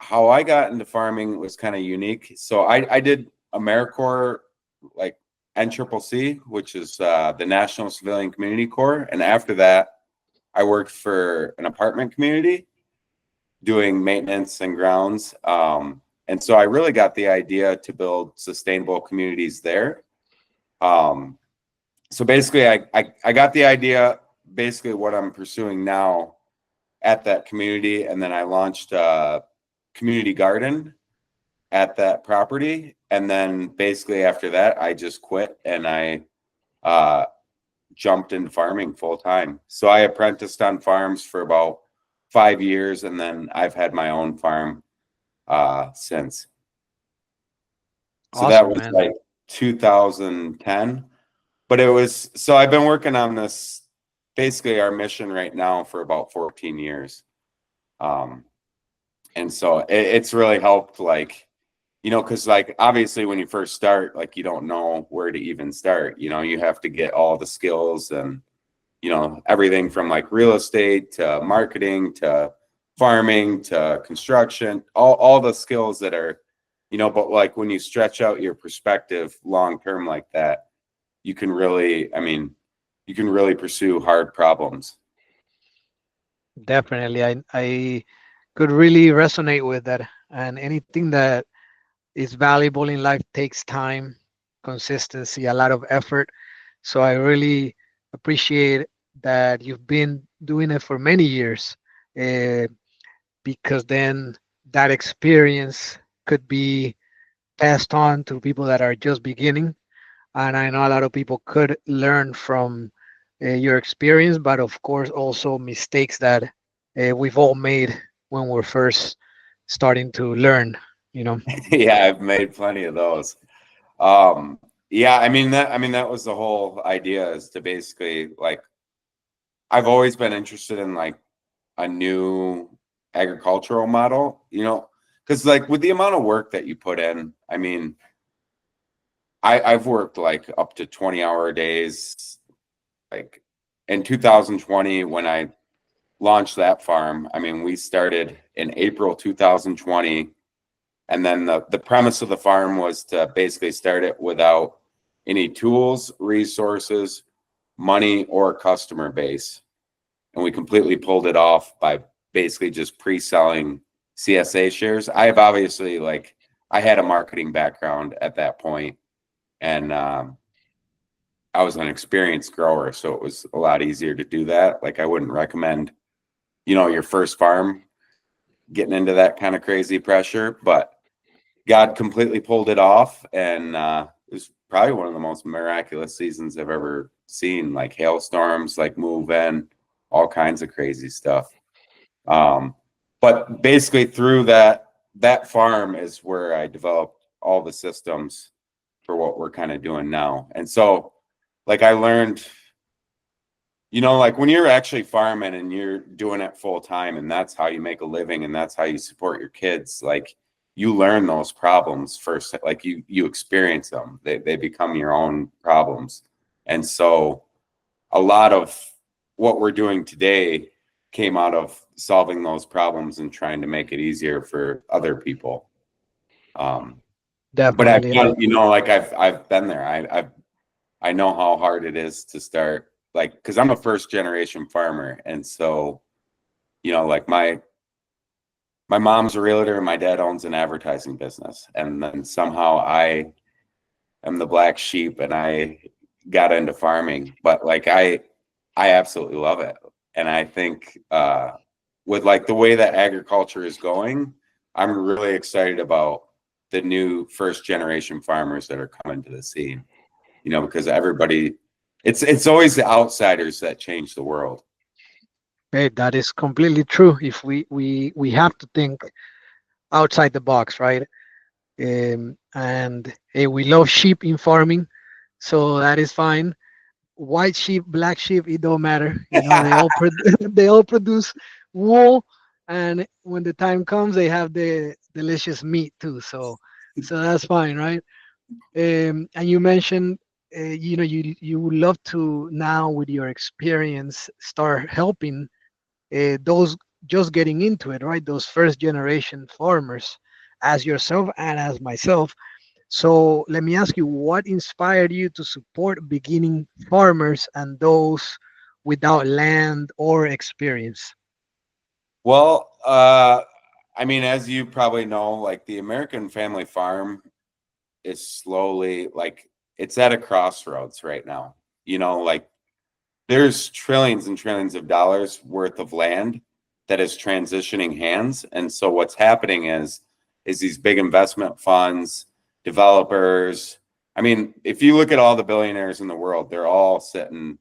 how I got into farming was kind of unique. So I did AmeriCorps, like NCCC, which is the National Civilian Community Corps. And after that, I worked for an apartment community doing maintenance and grounds. And so I really got the idea to build sustainable communities there. So basically, I got the idea, basically what I'm pursuing now at that community. And then I launched a community garden at that property. And then basically after that, I just quit and I jumped into farming full time. So I apprenticed on farms for about 5 years, and then I've had my own farm since. So that Awesome, was man. like 2010. But it was, so I've been working on this, basically our mission right now for about 14 years. And so it's really helped, like, you know, because like obviously when you first start, like you don't know where to even start. You know, you have to get all the skills and, you know, everything from like real estate to marketing to farming to construction, all the skills that are, you know, but like when you stretch out your perspective long term like that, you can really, I mean, you can really pursue hard problems. Definitely. I could really resonate with that. And anything that is valuable in life takes time, consistency, a lot of effort. So I really appreciate that you've been doing it for many years, uh, because then that experience could be passed on to people that are just beginning. And I know a lot of people could learn from your experience, but of course also mistakes that we've all made when we're first starting to learn. You know. Yeah, I've made plenty of those. Yeah, I mean that was the whole idea, is to basically like, I've always been interested in like a new agricultural model, you know, because like with the amount of work that you put in, I mean, I've worked like up to 20-hour days. Like in 2020, when I launched that farm, I mean, we started in April 2020. And then the premise of the farm was to basically start it without any tools, resources, money, or customer base. And we completely pulled it off by basically just pre-selling CSA shares. I have obviously, like, I had a marketing background at that point, and I was an experienced grower, so it was a lot easier to do that. Like, I wouldn't recommend, you know, your first farm getting into that kind of crazy pressure, but God completely pulled it off, and it was probably one of the most miraculous seasons I've ever seen. Like hailstorms, like move in, all kinds of crazy stuff. But basically, through that farm is where I developed all the systems for what we're kind of doing now. And so, like, I learned, you know, like when you're actually farming and you're doing it full time, and that's how you make a living and that's how you support your kids, like you learn those problems first, like you experience them. They become your own problems. And so a lot of what we're doing today came out of solving those problems and trying to make it easier for other people. Um, but I've Definitely. done, you know, like I've been there. I know how hard it is to start, like, because I'm a first generation farmer, and so, you know, like my mom's a realtor and my dad owns an advertising business, and then somehow I am the black sheep and I got into farming, but like I absolutely love it. And I think with like the way that agriculture is going, I'm really excited about the new first generation farmers that are coming to the scene, you know, because everybody, it's always the outsiders that change the world. Hey, that is completely true. If we have to think outside the box, right? And hey, we love sheep in farming, so that is fine. White sheep, black sheep, it don't matter. You know, they all produce wool, and when the time comes, they have the delicious meat too. So that's fine, right? And you mentioned, you know, you would love to now with your experience start helping those just getting into it, right? Those first generation farmers, as yourself and as myself. So let me ask you, what inspired you to support beginning farmers and those without land or experience? Well, I mean, as you probably know, like the American family farm is slowly like it's at a crossroads right now. Like there's trillions and trillions of dollars worth of land that is transitioning hands. And so what's happening is these big investment funds, developers. I mean, if you look at all the billionaires in the world, they're all sitting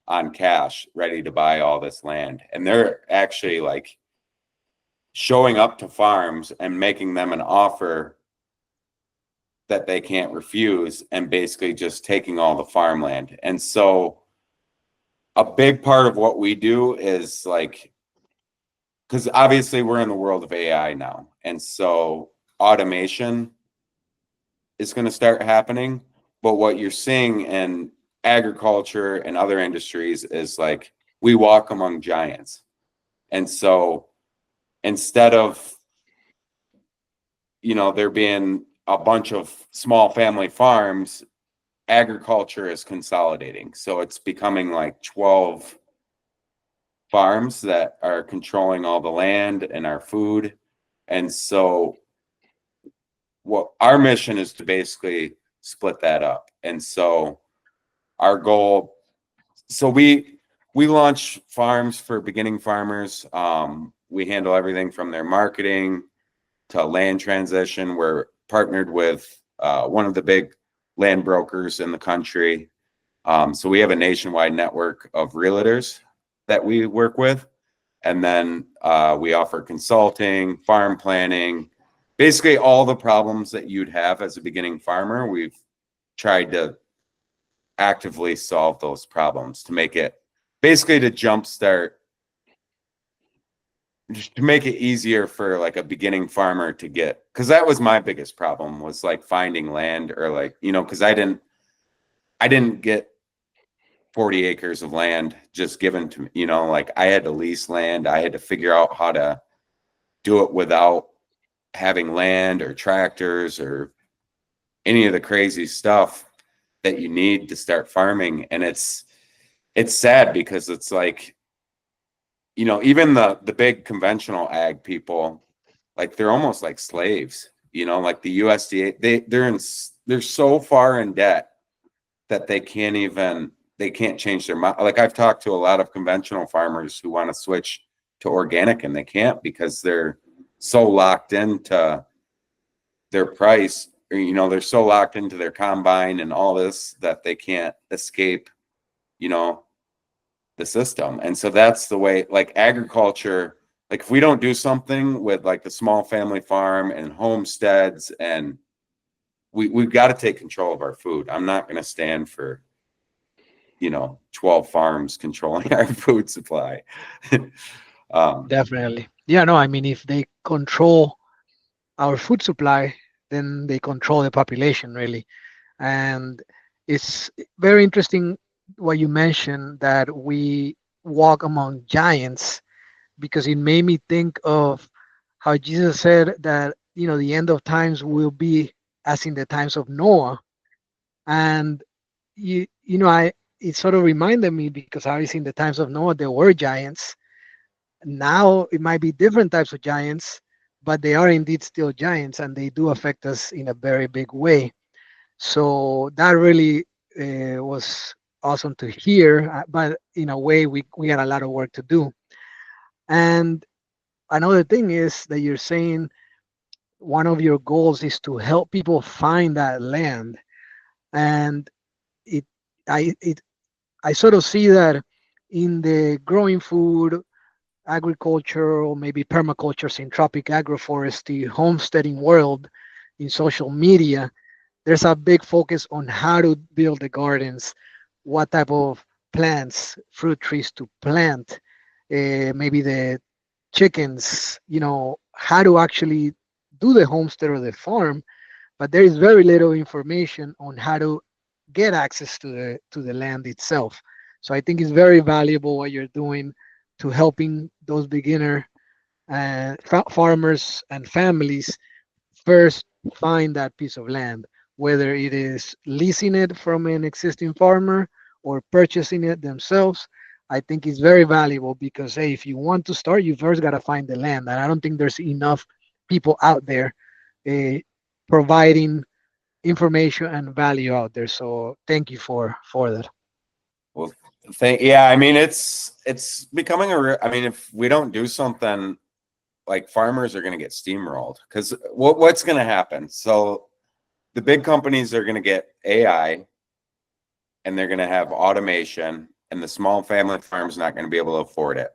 on cash ready to buy all this land. And they're actually like showing up to farms and making them an offer that they can't refuse and basically just taking all the farmland. And so a big part of what we do is like, because obviously we're in the world of AI now. And so automation is going to start happening. But what you're seeing in agriculture and other industries is like we walk among giants. And so instead of, there being a bunch of small family farms, agriculture is consolidating. So it's becoming like 12 farms that are controlling all the land and our food. And so what our mission is to basically split that up. And so our goal, so we launch farms for beginning farmers. We handle everything from their marketing to land transition. We're partnered with one of the big land brokers in the country. So we have a nationwide network of realtors that we work with. And then we offer consulting, farm planning, basically all the problems that you'd have as a beginning farmer. We've tried to actively solve those problems to make it basically to jumpstart, just to make it easier for like a beginning farmer to get, because that was my biggest problem was like finding land or like, because I didn't get 40 acres of land just given to me, like I had to lease land. I had to figure out how to do it without having land or tractors or any of the crazy stuff that you need to start farming. And it's sad because it's like, even the big conventional ag people, like they're almost like slaves, like the USDA, they're so far in debt that they can't change their mind. Like I've talked to a lot of conventional farmers who want to switch to organic and they can't because they're so locked into their price, or, they're so locked into their combine and all this that they can't escape, the system. And so that's the way, like agriculture, like if we don't do something with like the small family farm and homesteads, and we've got to take control of our food. I'm not going to stand for 12 farms controlling our food supply. Definitely. Yeah, no, I mean, if they control our food supply, then they control the population, really. And it's very interesting what you mentioned that we walk among giants, because it made me think of how Jesus said that, the end of times will be as in the times of Noah. And I it sort of reminded me, because obviously in the times of Noah there were giants. Now it might be different types of giants, but they are indeed still giants, and they do affect us in a very big way. So that really was awesome to hear. But in a way, we had a lot of work to do. And another thing is that you're saying one of your goals is to help people find that land. And it, it, I sort of see that in the growing food, agriculture, or maybe permaculture, syntropic agroforestry, homesteading world, in social media, there's a big focus on how to build the gardens, what type of plants, fruit trees to plant, maybe the chickens, how to actually do the homestead or the farm. But there is very little information on how to get access to the land itself. So I think it's very valuable what you're doing to helping those beginner farmers and families first find that piece of land, whether it is leasing it from an existing farmer or purchasing it themselves. I think it's very valuable because, hey, if you want to start, you first got to find the land. And I don't think there's enough people out there uh, providing information and value out there. So thank you for that. Well, yeah, I mean, it's becoming I mean, if we don't do something, like farmers are going to get steamrolled because what's going to happen? So the big companies are going to get AI and they're going to have automation, and the small family farms not going to be able to afford it.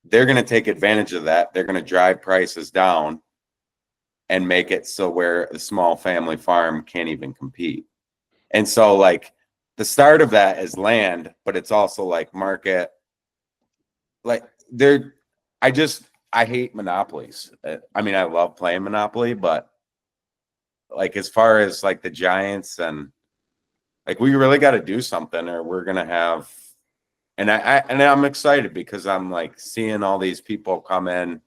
They're going to take advantage of that. They're going to drive prices down and make it so where the small family farm can't even compete. And so like the start of that is land, but it's also like market. Like I hate monopolies. I mean, I love playing Monopoly, but like as far as like the giants, and like we really got to do something or we're gonna have. And I'm excited because I'm like seeing all these people come in. And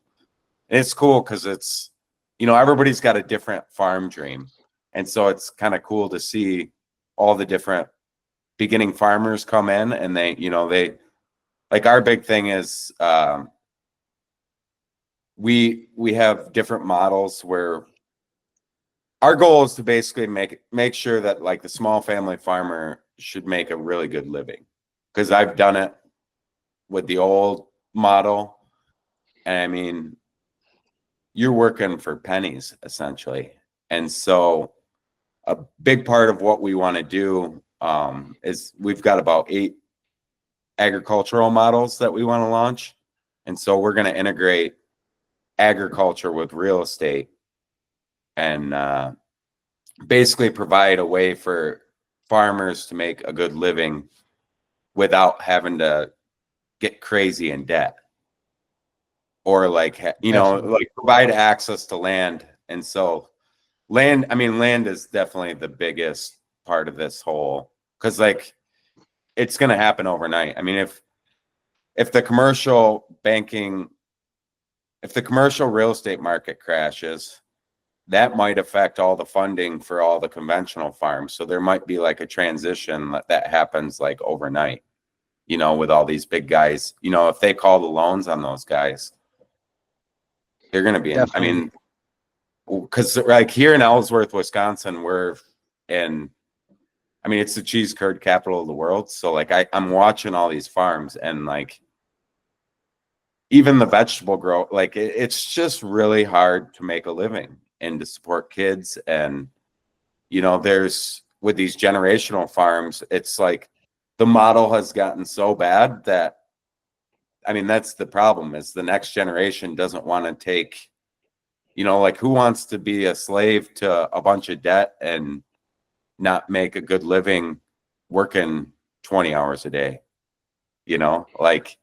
it's cool because it's, everybody's got a different farm dream, and so it's kind of cool to see all the different beginning farmers come in, and they like our big thing is we have different models where our goal is to basically make sure that like the small family farmer should make a really good living, because I've done it with the old model, and I mean you're working for pennies essentially. And so a big part of what we want to do is we've got about 8 agricultural models that we want to launch, and so we're going to integrate agriculture with real estate and basically provide a way for farmers to make a good living without having to get crazy in debt, or like Definitely. like provide access to land. And so land is definitely the biggest part of this whole, because like it's going to happen overnight. I mean, if the commercial banking, if the commercial real estate market crashes, that might affect all the funding for all the conventional farms. So there might be like a transition that happens like overnight, with all these big guys. If they call the loans on those guys, they're going to be in, I Definitely. mean, because like here in Ellsworth, Wisconsin, we're in, I mean, it's the cheese curd capital of the world. So like I'm watching all these farms, and like even the vegetable grow, like it's just really hard to make a living and to support kids. And there's, with these generational farms, it's like the model has gotten so bad that, I mean, that's the problem, is the next generation doesn't want to take, like who wants to be a slave to a bunch of debt and not make a good living working 20 hours a day? Like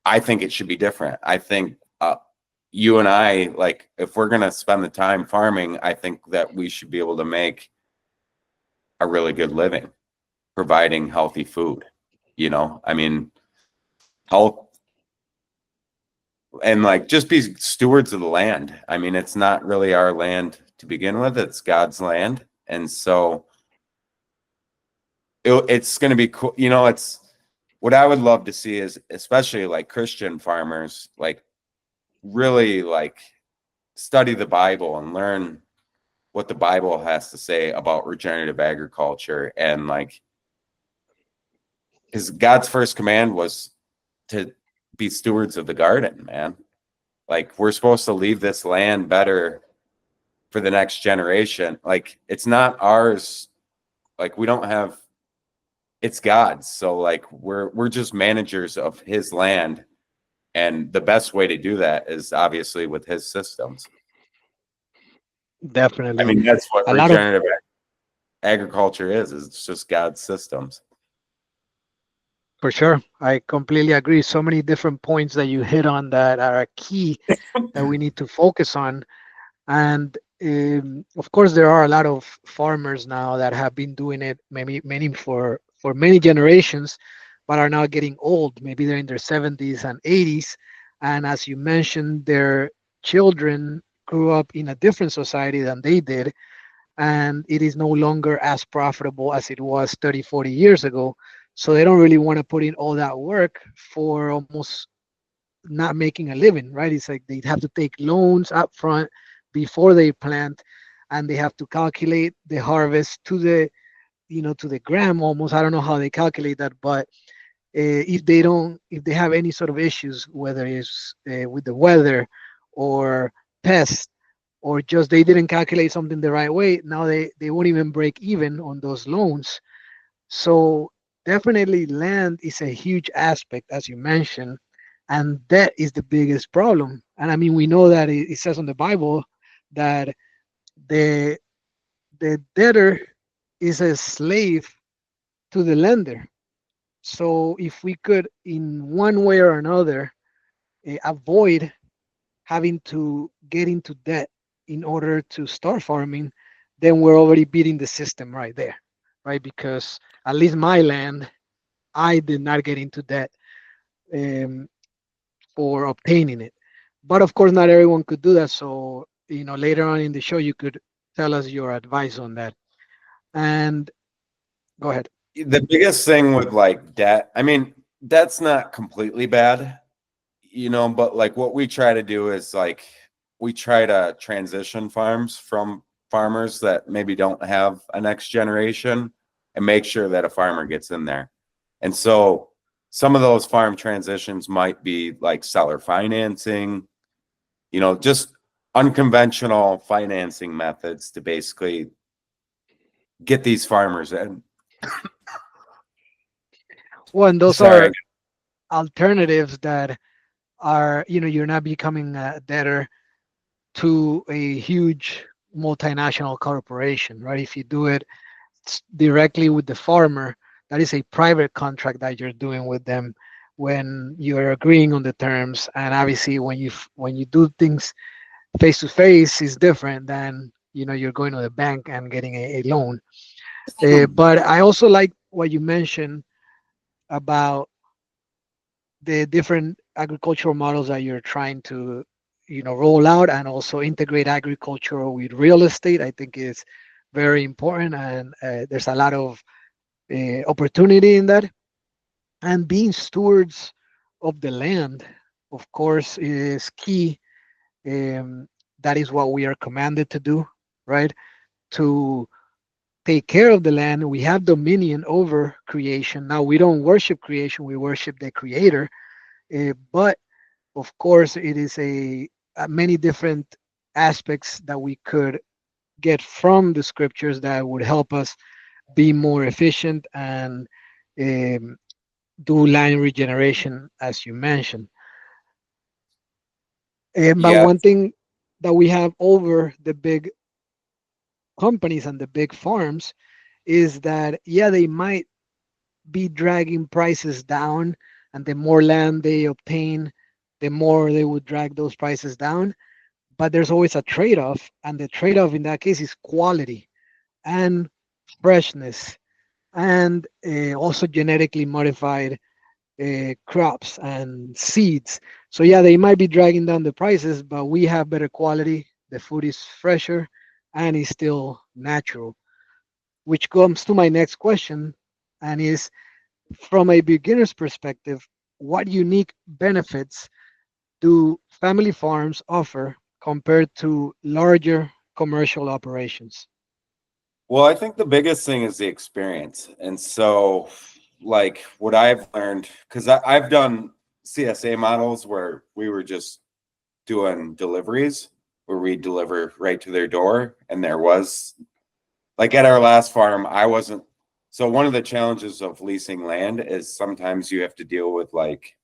I think it should be different. I think you and I, like, if we're going to spend the time farming, I think that we should be able to make a really good living providing healthy food. I mean, health, and like just be stewards of the land. I mean, it's not really our land to begin with, it's God's land. And so it's going to be cool. It's what I would love to see is, especially like Christian farmers, like really like study the Bible and learn what the Bible has to say about regenerative agriculture. And like, because God's first command was to be stewards of the garden, man. Like we're supposed to leave this land better for the next generation. Like it's not ours. Like we don't have, it's God's. So like we're just managers of his land. And the best way to do that is obviously with his systems. I Definitely. mean, that's what A lot of, regenerative agriculture is it's just God's systems. for sure. I completely agree. So many different points that you hit on that are key that we need to focus on. And of course, there are a lot of farmers now that have been doing it maybe many for many generations, but are now getting old. Maybe they're in their 70s and 80s. And as you mentioned, their children grew up in a different society than they did, and it is no longer as profitable as it was 30, 40 years ago. So they don't really want to put in all that work for almost not making a living, right? It's like they have to take loans up front before they plant, and they have to calculate the harvest to the, to the gram almost. I don't know how they calculate that, but if they have any sort of issues, whether it's with the weather or pests, or just they didn't calculate something the right way, now they won't even break even on those loans. So definitely land is a huge aspect, as you mentioned, and that is the biggest problem. And I mean, we know that it says on the Bible that the the debtor is a slave to the lender. So if we could, in one way or another, avoid having to get into debt in order to start farming, then we're already beating the system right there, right? Because at least my land, I did not get into debt um, for obtaining it. But of course, not everyone could do that. So, later on in the show, you could tell us your advice on that. And go ahead. The biggest thing with like debt, I mean, debt's not completely bad, but like what we try to do is like we try to transition farms from farmers that maybe don't have a next generation and make sure that a farmer gets in there. And so some of those farm transitions might be like seller financing, just unconventional financing methods to basically get these farmers in. Well, and those Sorry. are alternatives that are, you're not becoming a debtor to a huge multinational corporation, right? If you do it directly with the farmer, that is a private contract that you're doing with them when you're agreeing on the terms. And obviously, when you do things face to face, is different than, you're going to the bank and getting a loan. But I also like what you mentioned about the different agricultural models that you're trying to, roll out, and also integrate agriculture with real estate. I think is very important, and there's a lot of opportunity in that. And being stewards of the land, of course, is key. That is what we are commanded to do, right? To take care of the land. We have dominion over creation. Now, we don't worship creation, we worship the creator. But of course, it is many different aspects that we could get from the scriptures that would help us be more efficient and um, do land regeneration, as you mentioned. But Yeah. one thing that we have over the big companies and the big farms is that, yeah, they might be dragging prices down, and the more land they obtain, the more they would drag those prices down. But there's always a trade-off, and the trade-off in that case is quality and freshness, and also genetically modified crops and seeds. So yeah, they might be dragging down the prices, but we have better quality. The food is fresher and is still natural, which comes to my next question, and is, from a beginner's perspective, what unique benefits do family farms offer compared to larger commercial operations? Well, I think the biggest thing is the experience. And so, like, what I've learned, because I've done CSA models where we were just doing deliveries, where we deliver right to their door. And there was, like, at our last farm, I wasn't. So, one of the challenges of leasing land is sometimes you have to deal with like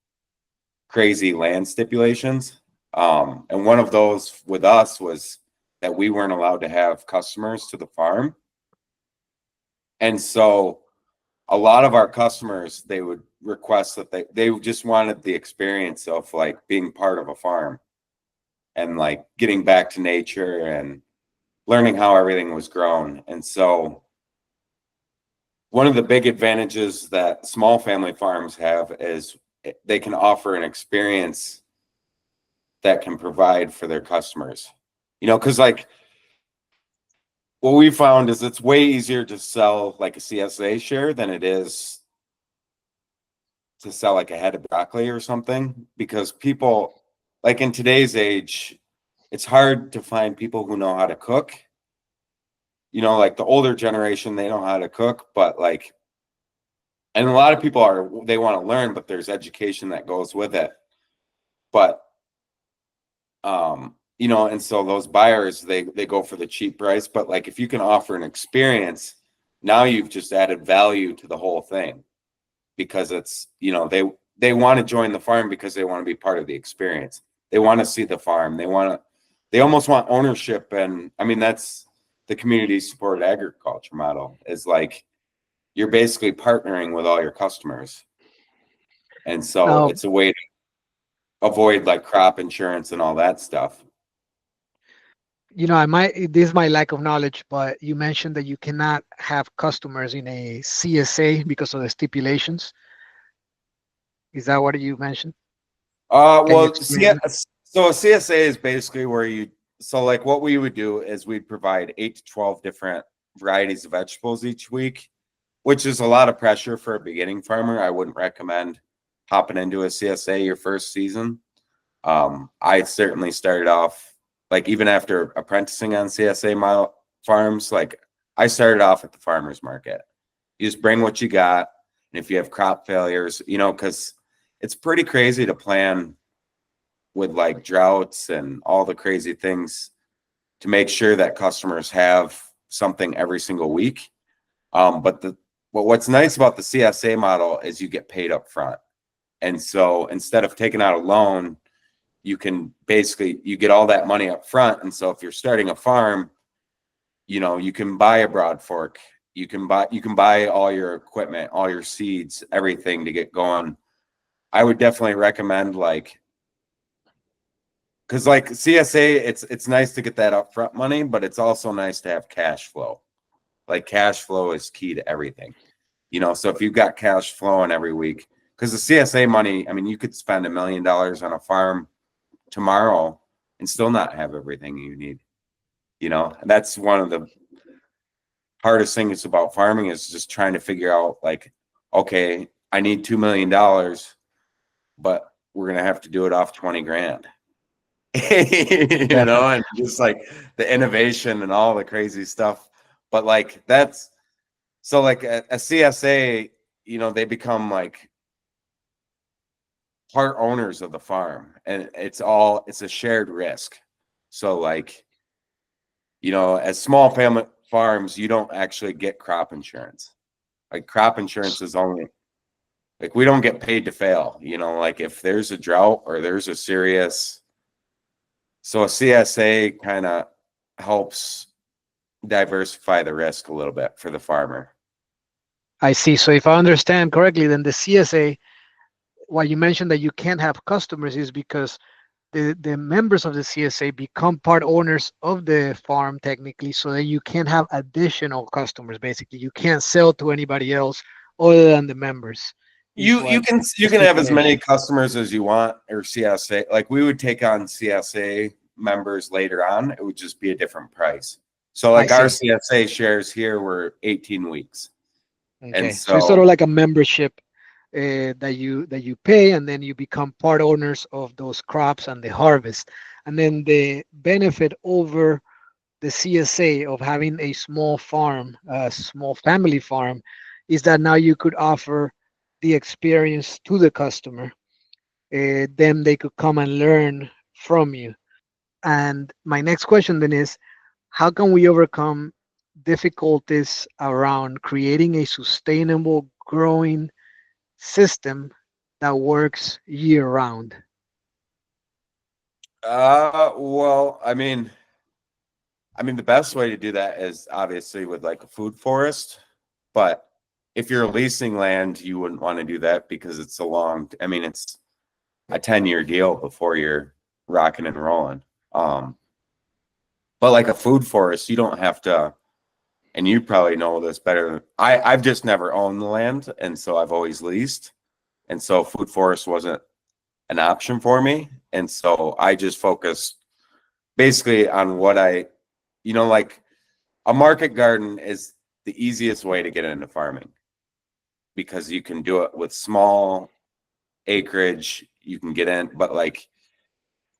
crazy land stipulations. And one of those with us was that we weren't allowed to have customers to the farm. And so a lot of our customers, they would request that they just wanted the experience of like being part of a farm and like getting back to nature and learning how everything was grown. And so one of the big advantages that small family farms have is they can offer an experience that can provide for their customers. You know, because like what we found is it's way easier to sell like a CSA share than it is to sell like a head of broccoli or something, because people, like in today's age, it's hard to find people who know how to cook. You know, like the older generation, they know how to cook, but like, and a lot of people they want to learn, but there's education that goes with it. But you know, and so those buyers, they go for the cheap price. But like if you can offer an experience, now you've just added value to the whole thing, because it's, you know, they want to join the farm because they want to be part of the experience. They want to see the farm. They almost want ownership. And I mean, that's the community supported agriculture model, is like you're basically partnering with all your customers. And so it's a way to avoid like crop insurance and all that stuff. You know, this is my lack of knowledge, but you mentioned that you cannot have customers in a CSA because of the stipulations. Is that what you mentioned? Can you Well, explain? so a CSA is basically where so like what we would do is we'd provide 8 to 12 different varieties of vegetables each week, which is a lot of pressure for a beginning farmer. I wouldn't recommend hopping into a CSA your first season. I certainly started off, like even after apprenticing on CSA model farms, like I started off at the farmer's market. You just bring what you got. And if you have crop failures, you know, because it's pretty crazy to plan with like droughts and all the crazy things to make sure that customers have something every single week. But what's nice about the CSA model is you get paid up front. And so instead of taking out a loan, you can basically, you get all that money up front. And so if you're starting a farm, you know, you can buy a broad fork, you can buy all your equipment, all your seeds, everything to get going. I would definitely recommend, like, because like CSA, it's nice to get that upfront money, but it's also nice to have cash flow. Like cash flow is key to everything, you know. So if you've got cash flowing every week, because the CSA money, I mean, you could spend $1 million on a farm tomorrow and still not have everything you need, you know. And that's one of the hardest things about farming, is just trying to figure out, like, okay, I need $2 million, but we're gonna have to do it off 20 grand. You know, and just like the innovation and all the crazy stuff. But like that's, so like a CSA, you know, they become like part owners of the farm, and it's a shared risk. So like, you know, as small family farms, you don't actually get crop insurance. Like crop insurance is only, like, we don't get paid to fail, you know, like if there's a drought or there's a serious, so a CSA kind of helps diversify the risk a little bit for the farmer. I see. So if I understand correctly, then the CSA, why you mentioned that you can't have customers is because the members of the CSA become part owners of the farm technically, so that you can have additional customers. Basically, you can't sell to anybody else other than the members. Is You what you can have as many customers as you want, or CSA. Like we would take on CSA members later on. It would just be a different price. So like our CSA shares here were 18 weeks. Okay, And so it's sort of like a membership that you pay, and then you become part owners of those crops and the harvest. And then the benefit over the CSA of having a small farm, a small family farm, is that now you could offer the experience to the customer. Then they could come and learn from you. And my next question then is, how can we overcome difficulties around creating a sustainable growing system that works year round? well, I mean, the best way to do that is obviously with like a food forest. But if you're leasing land, you wouldn't want to do that, because it's I mean, it's a 10-year deal before you're rocking and rolling. But like a food forest, you don't have to, and you probably know this better than I've just never owned the land, and so I've always leased, and so food forest wasn't an option for me, and so I just focused basically on what like a market garden is the easiest way to get into farming because you can do it with small acreage, you can get in, but like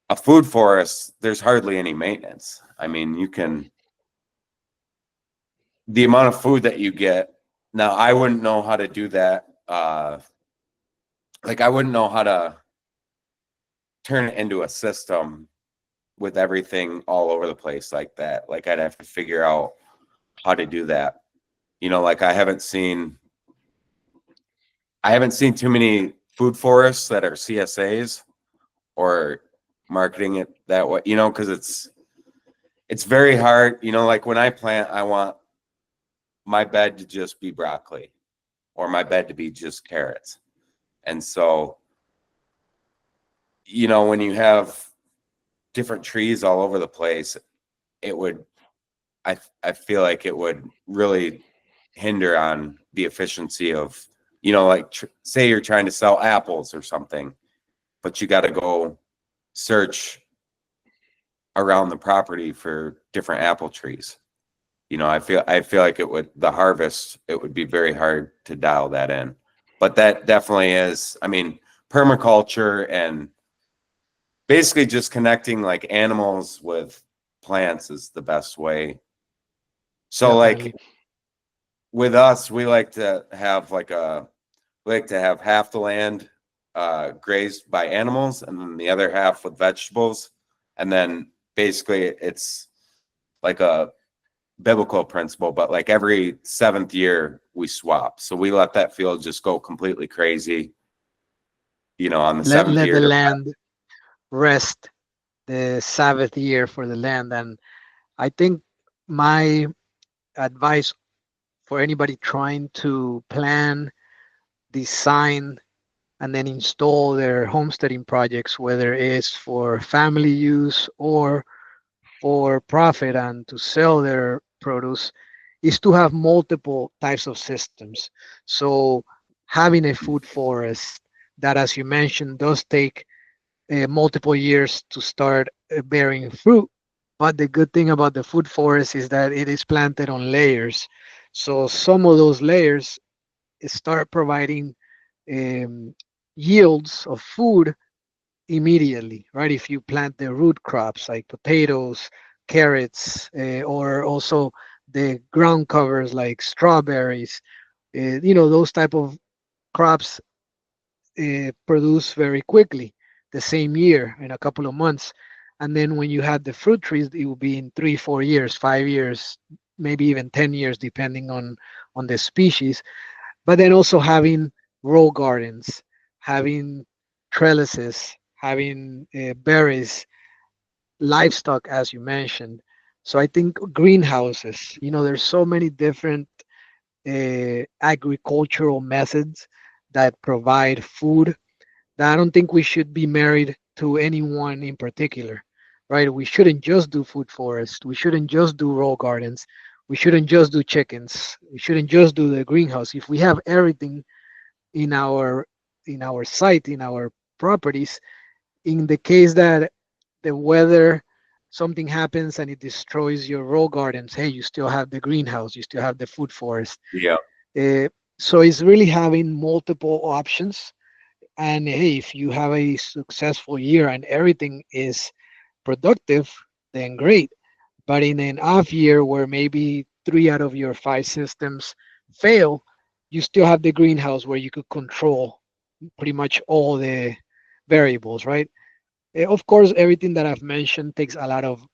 a food forest, there's hardly any maintenance. I mean, the amount of food that you get. Now, I wouldn't know how to do that. Like I wouldn't know how to turn it into a system with everything all over the place like that. Like I'd have to figure out how to do that. Like I haven't seen too many food forests that are CSAs or marketing it that way, because it's very hard. Like when I plant, I want my bed to just be broccoli or my bed to be just carrots. And so, when you have different trees all over the place, it would, I feel like it would really hinder on the efficiency of, like say you're trying to sell apples or something, but you got to go search around the property for different apple trees. I feel like it would be very hard to dial that in. But that definitely is, I mean, permaculture and basically just connecting like animals with plants is the best way. So Definitely. like with us, we like to have half the land grazed by animals and then the other half with vegetables. And then basically it's like a biblical principle, but like every 7th year we swap. So we let that field just go completely crazy, on the Let 7th let the year. land rest, the Sabbath year for the land. And I think my advice for anybody trying to plan, design, and then install their homesteading projects, whether it's for family use or for profit and to sell their produce, is to have multiple types of systems. So having a food forest that, as you mentioned, does take multiple years to start bearing fruit. But the good thing about the food forest is that it is planted on layers. So some of those layers start providing um, yields of food immediately, right? If you plant the root crops like potatoes, carrots, or also the ground covers like strawberries, those type of crops produce very quickly the same year in a couple of months. And then when you have the fruit trees, it will be in 3, 4 years, 5 years, maybe even 10 years, depending on the species. But then also having row gardens, having trellises, having berries, livestock, as you mentioned. So I think greenhouses, there's so many different agricultural methods that provide food that I don't think we should be married to anyone in particular, right? We shouldn't just do food forest. We shouldn't just do row gardens. We shouldn't just do chickens. We shouldn't just do the greenhouse. If we have everything in our site, in our properties, in the case that the weather, something happens and it destroys your row gardens, hey, you still have the greenhouse, you still have the food forest. Yeah. Uh, so it's really having multiple options. And hey, if you have a successful year and everything is productive, then great. But in an off year where maybe 3 out of your 5 systems fail, you still have the greenhouse where you could control pretty much all the variables, right? Of course, everything that I've mentioned takes a lot of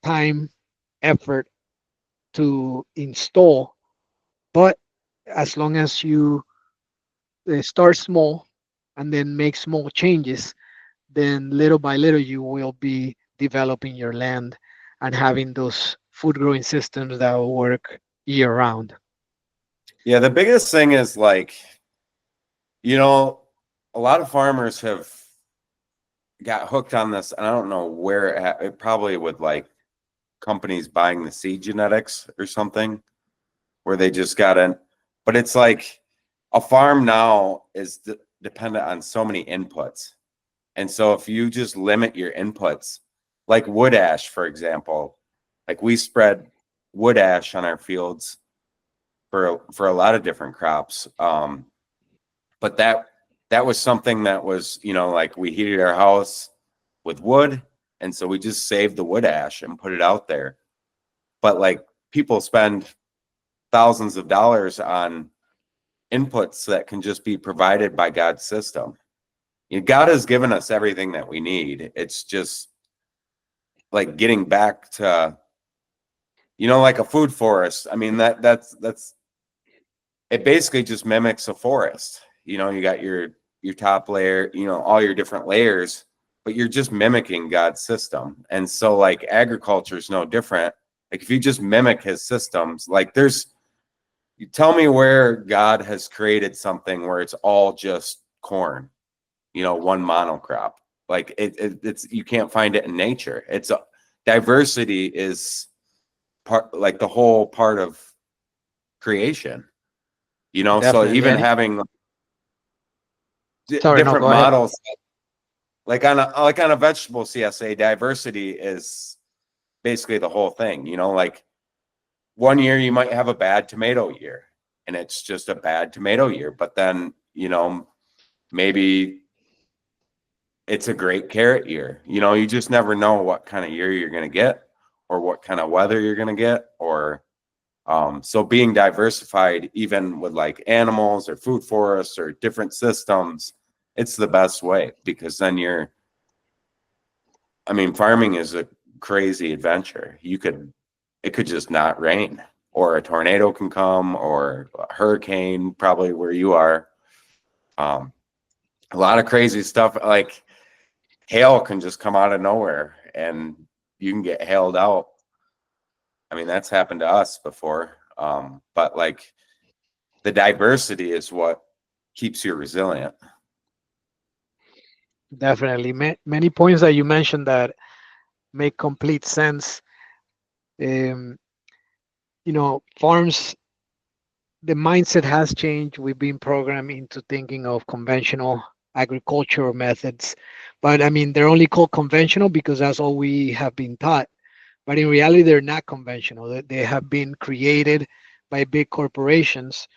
time, effort to install, but as long as you start small and then make small changes, then little by little you will be developing your land and having those food growing systems that will work year round. Yeah, the biggest thing is like, a lot of farmers have got hooked on this, and I don't know where it probably with like companies buying the seed genetics or something, where they just got in. But it's like a farm now is dependent on so many inputs. And so if you just limit your inputs, like wood ash, for example, like we spread wood ash on our fields for a lot of different crops. But that was something that was, like we heated our house with wood, and so we just saved the wood ash and put it out there. But like people spend thousands of dollars on inputs that can just be provided by God's system. God has given us everything that we need. It's just like getting back to, like a food forest. I mean, that's it basically just mimics a forest. You got your top layer, all your different layers, but you're just mimicking God's system. And so like agriculture is no different. Like if you just mimic his systems, like you tell me where God has created something where it's all just corn, one monocrop. Like it's you can't find it in nature. Diversity is part, like the whole part of creation. So Definitely. even And having sorry, no, different go ahead. models, like on a vegetable CSA, diversity is basically the whole thing. Like one year you might have a bad tomato year, and it's just a bad tomato year. But then maybe it's a great carrot year. You just never know what kind of year you're going to get, or what kind of weather you're going to get, or so being diversified, even with like animals or food forests or different systems, it's the best way, because then farming is a crazy adventure. It could just not rain, or a tornado can come, or a hurricane, probably where you are. A lot of crazy stuff, like hail can just come out of nowhere and you can get hailed out. That's happened to us before. But like the diversity is what keeps you resilient. Definitely. Many points that you mentioned that make complete sense. Um, farms, the mindset has changed. We've been programmed into thinking of conventional agricultural methods, but they're only called conventional because that's all we have been taught. But in reality, they're not conventional. They have been created by big corporations,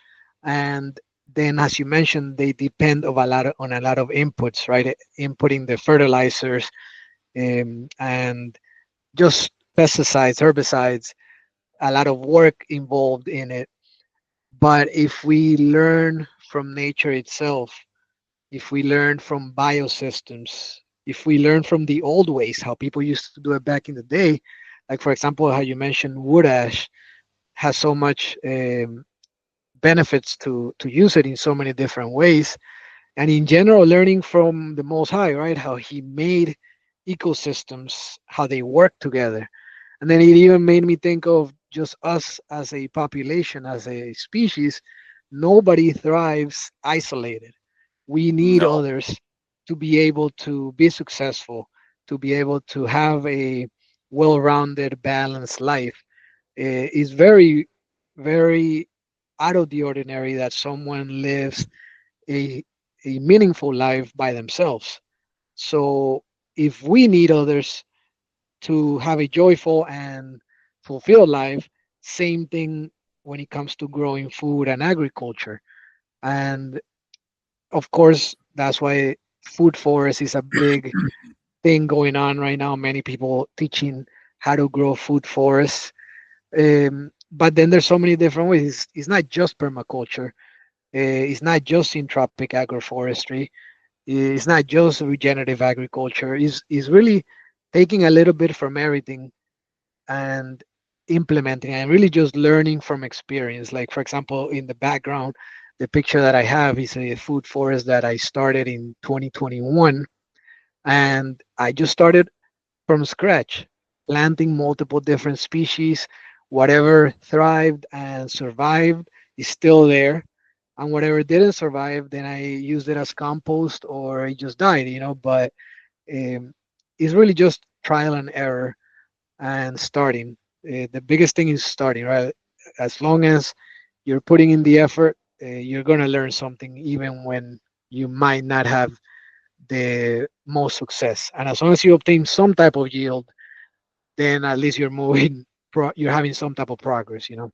and then, as you mentioned, they depend on a lot of inputs, right? Inputting the fertilizers, and just pesticides, herbicides, a lot of work involved in it. But if we learn from nature itself, if we learn from biosystems, if we learn from the old ways, how people used to do it back in the day, like for example, how you mentioned wood ash has so much benefits to use it in so many different ways. And in general, learning from the Most High, right? How He made ecosystems, how they work together. And then it even made me think of just us as a population, as a species. Nobody thrives isolated. We need No, others to be able to be successful, to be able to have a well rounded, balanced life. It's very, very out of the ordinary that someone lives a, a meaningful life by themselves. So if we need others to have a joyful and fulfilled life, same thing when it comes to growing food and agriculture. And of course, that's why food forest is a big thing going on right now. Many people teaching how to grow food forests. But then there's so many different ways. It's not just permaculture. It's not just entropic agroforestry. It's not just regenerative agriculture. It's really taking a little bit from everything and implementing and really just learning from experience. Like for example, in the background, the picture that I have is a food forest that I started in 2021, and I just started from scratch, planting multiple different species. Whatever thrived and survived is still there. And whatever didn't survive, then I used it as compost or it just died. But um, it's really just trial and error. and starting. The biggest thing is starting, right? As long as you're putting in the effort, you're going to learn something even when you might not have the most success. And as long as you obtain some type of yield, then at least you're moving, you're having some type of progress, you know?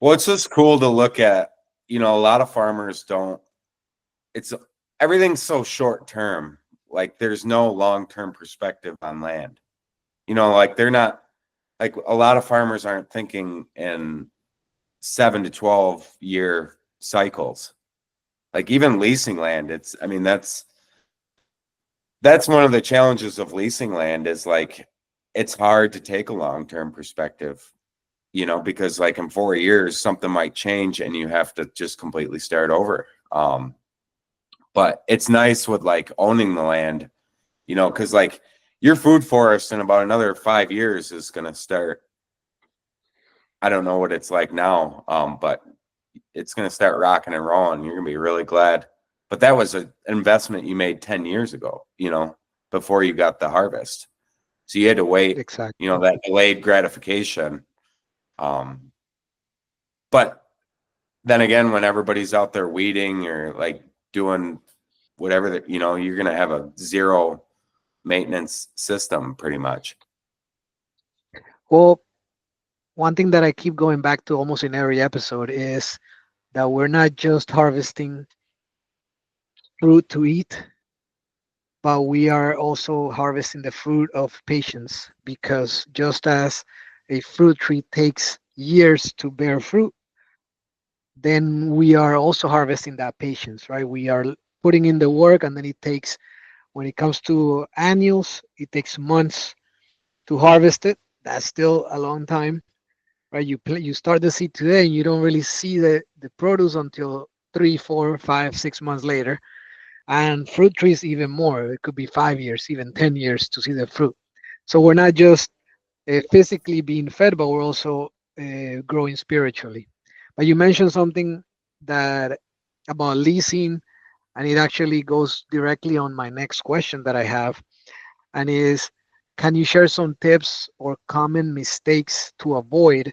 Well, it's just cool to look at. A lot of farmers don't. It's everything's so short term. Like there's no long term perspective on land. Like they're not like a lot of farmers aren't thinking in 7 to 12 year cycles. Like even leasing land, that's one of the challenges of leasing land is like it's hard to take a long term perspective, because like in 4 years something might change and you have to just completely start over. But it's nice with like owning the land, because like your food forest in about another 5 years is going to start. I don't know what it's like now, but it's going to start rocking and rolling. You're going to be really glad. But that was an investment you made 10 years ago, before you got the harvest. So you had to wait, Exactly. that delayed gratification. But then again, when everybody's out there weeding or like doing whatever that, you're going to have a zero maintenance system pretty much. Well, one thing that I keep going back to almost in every episode is that we're not just harvesting fruit to eat, but we are also harvesting the fruit of patience, because just as a fruit tree takes years to bear fruit, then we are also harvesting that patience, right? We are putting in the work, and then it takes, when it comes to annuals, it takes months to harvest it. That's still a long time, right? You start the seed today, and you don't really see the produce until 3, 4, 5, 6 months later. And fruit trees even more. It could be 5 years, even 10 years to see the fruit. So we're not just physically being fed, but we're also growing spiritually. But you mentioned something that about leasing, and it actually goes directly on my next question that I have, and is, can you share some tips or common mistakes to avoid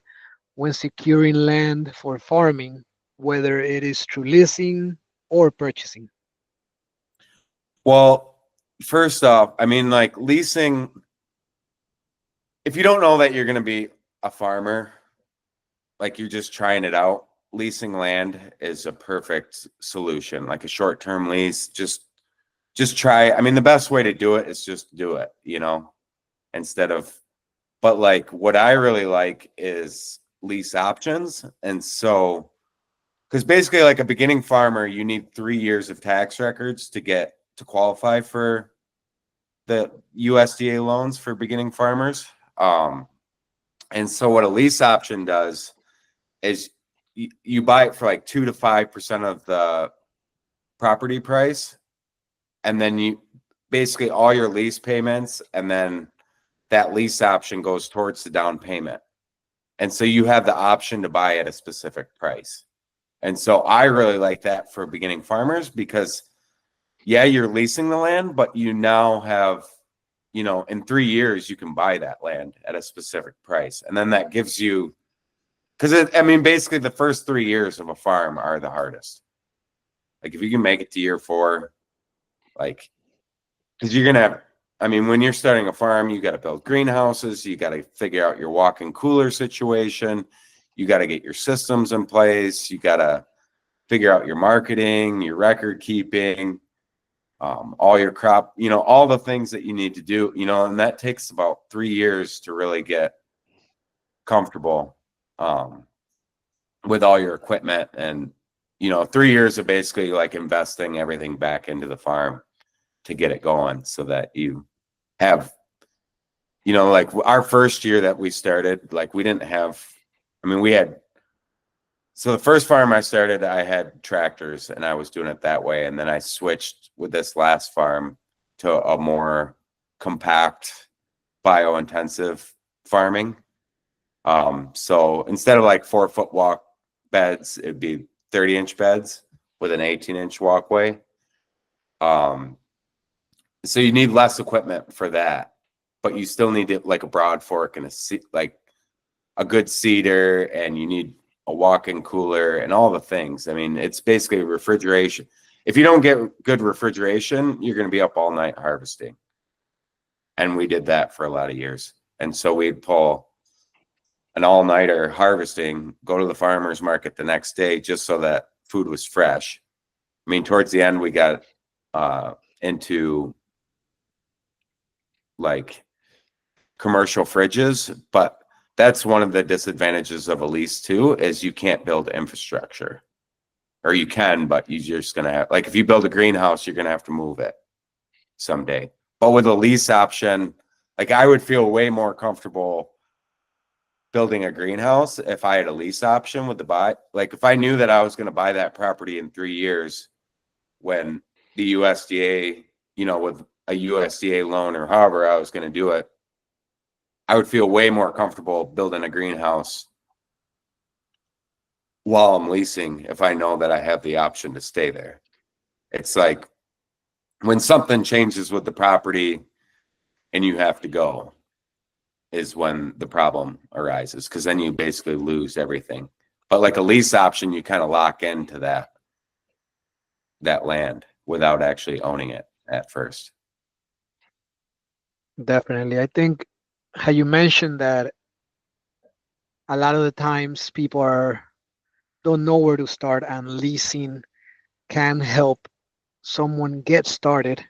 when securing land for farming, whether it is through leasing or purchasing? Well, first off, like leasing, if you don't know that you're going to be a farmer, like you're just trying it out, leasing land is a perfect solution. Like a short-term lease, just try. The best way to do it is just do it, instead of, but like what I really like is lease options. And so, because basically like a beginning farmer, you need 3 years of tax records to qualify for the USDA loans for beginning farmers. And so what a lease option does is you buy it for like 2 to 5% of the property price, and then you basically all your lease payments, and then that lease option goes towards the down payment. And so you have the option to buy at a specific price. And so I really like that for beginning farmers because, yeah, you're leasing the land, but you now have, in 3 years, you can buy that land at a specific price. And then that gives you, because basically the first 3 years of a farm are the hardest. Like if you can make it to year 4, like, because you're going to have, when you're starting a farm, you got to build greenhouses, you got to figure out your walk-in cooler situation, you got to get your systems in place, you got to figure out your marketing, your record keeping, all your crop, all the things that you need to do, and that takes about 3 years to really get comfortable with all your equipment. And 3 years of basically like investing everything back into the farm to get it going so that you have, like our first year that we started, like we didn't have, we had, so the first farm I started, I had tractors and I was doing it that way. And then I switched with this last farm to a more compact, bio-intensive farming. So instead of like 4-foot walk beds, it'd be 30-inch beds with an 18-inch walkway. So you need less equipment for that. but you still need it like a broad fork and like a good cedar, and you need a walk-in cooler and all the things. I mean, it's basically refrigeration. If you don't get good refrigeration, you're going to be up all night harvesting. And we did that for a lot of years. And so we'd pull an all-nighter harvesting, go to the farmer's market the next day just so that food was fresh. I mean, towards the end, we got into like commercial fridges, but that's one of the disadvantages of a lease too, is you can't build infrastructure. Or you can, but you're just gonna have, like, if you build a greenhouse, you're gonna have to move it someday. But with a lease option, like, I would feel way more comfortable building a greenhouse if I had a lease option with the buy. Like, if I knew that I was gonna buy that property in 3 years, when the USDA, with a USDA loan or however I was gonna do it, I would feel way more comfortable building a greenhouse while I'm leasing if I know that I have the option to stay there. It's like when something changes with the property and you have to go is when the problem arises, because then you basically lose everything. But like a lease option, you kind of lock into that land without actually owning it at first. Definitely. I think how you mentioned that a lot of the times people don't know where to start, and leasing can help someone get started,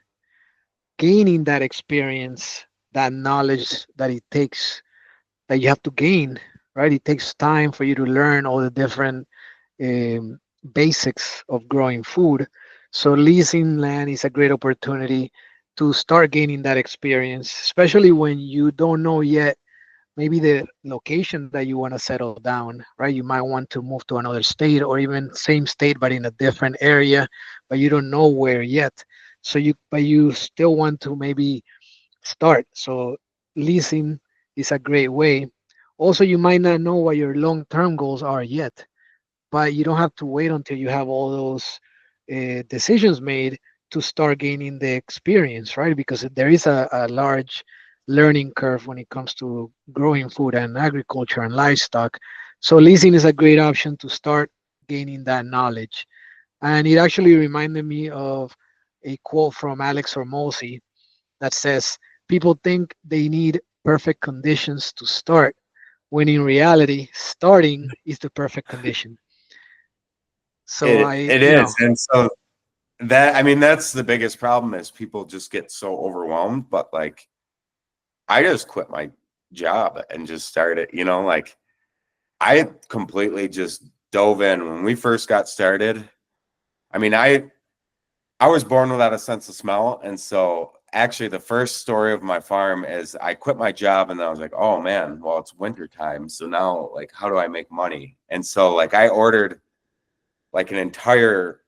gaining that experience, that knowledge that it takes, that you have to gain, right? It takes time for you to learn all the different um, basics of growing food. So leasing land is a great opportunity to start gaining that experience, especially when you don't know yet maybe the location that you want to settle down, right? You might want to move to another state, or even same state but in a different area, but you don't know where yet. But you still want to maybe start. So leasing is a great way. Also, you might not know what your long-term goals are yet, but you don't have to wait until you have all those decisions made to start gaining the experience, right? Because there is a large learning curve when it comes to growing food and agriculture and livestock. So leasing is a great option to start gaining that knowledge. And it actually reminded me of a quote from Alex Hormozy that says, people think they need perfect conditions to start, when in reality, starting is the perfect condition. So It is. And so that, I mean, that's the biggest problem, is people just get so overwhelmed. But like, I just quit my job and just started, like, I completely just dove in when we first got started. I mean, I was born without a sense of smell. And so actually the first story of my farm is I quit my job, and then I was like, oh man, well, it's winter time. So now, like, how do I make money? And so like I ordered like an entire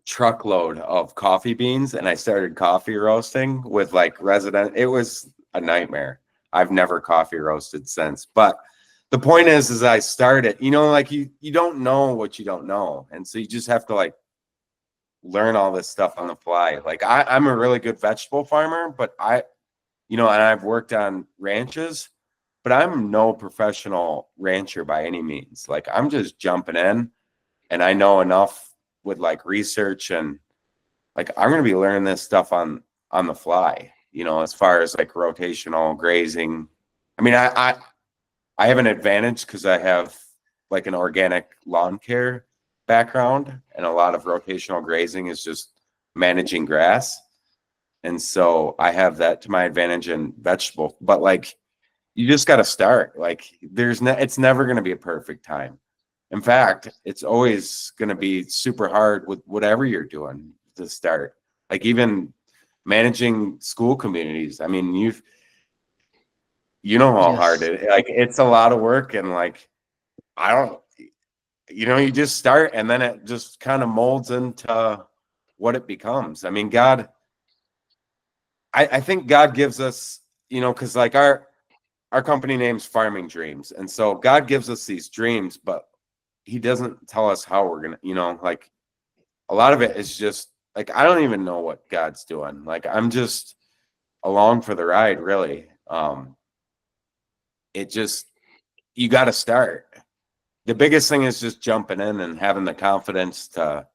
truckload of coffee beans, and I started coffee roasting with like it was a nightmare. I've never coffee roasted since. But the point is I started, like you don't know what you don't know. And so you just have to like learn all this stuff on the fly. Like I'm a really good vegetable farmer, but and I've worked on ranches, but I'm no professional rancher by any means. Like I'm just jumping in, and I know enough with like research, and like I'm going to be learning this stuff on the fly, as far as like rotational grazing. I mean, I have an advantage because I have like an organic lawn care background, and a lot of rotational grazing is just managing grass. And so I have that to my advantage in vegetable, but like you just got to start. Like it's never going to be a perfect time. In fact, it's always going to be super hard with whatever you're doing to start. Like even managing school communities. I mean, you know how hard yes, it, like, it's a lot of work, and like I don't, you just start, and then it just kind of molds into what it becomes. I mean, I think God gives us, because like our company name's Farming Dreams, and so God gives us these dreams, but He doesn't tell us how we're gonna, like a lot of it is just like I don't even know what God's doing. Like I'm just along for the ride, really. It just, you got to start. The biggest thing is just jumping in and having the confidence to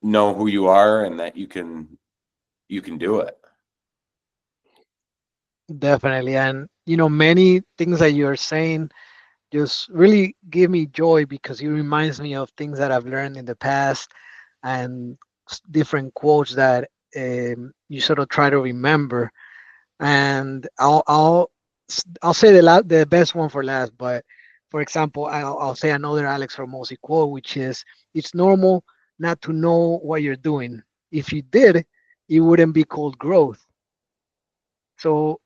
know who you are and that you can do it. Definitely. And, many things that you're saying just really give me joy because it reminds me of things that I've learned in the past and different quotes that you sort of try to remember. And I'll say the best one for last. But for example, I'll say another Alex Ramosi quote, which is, "It's normal not to know what you're doing. If you did, it wouldn't be called growth." So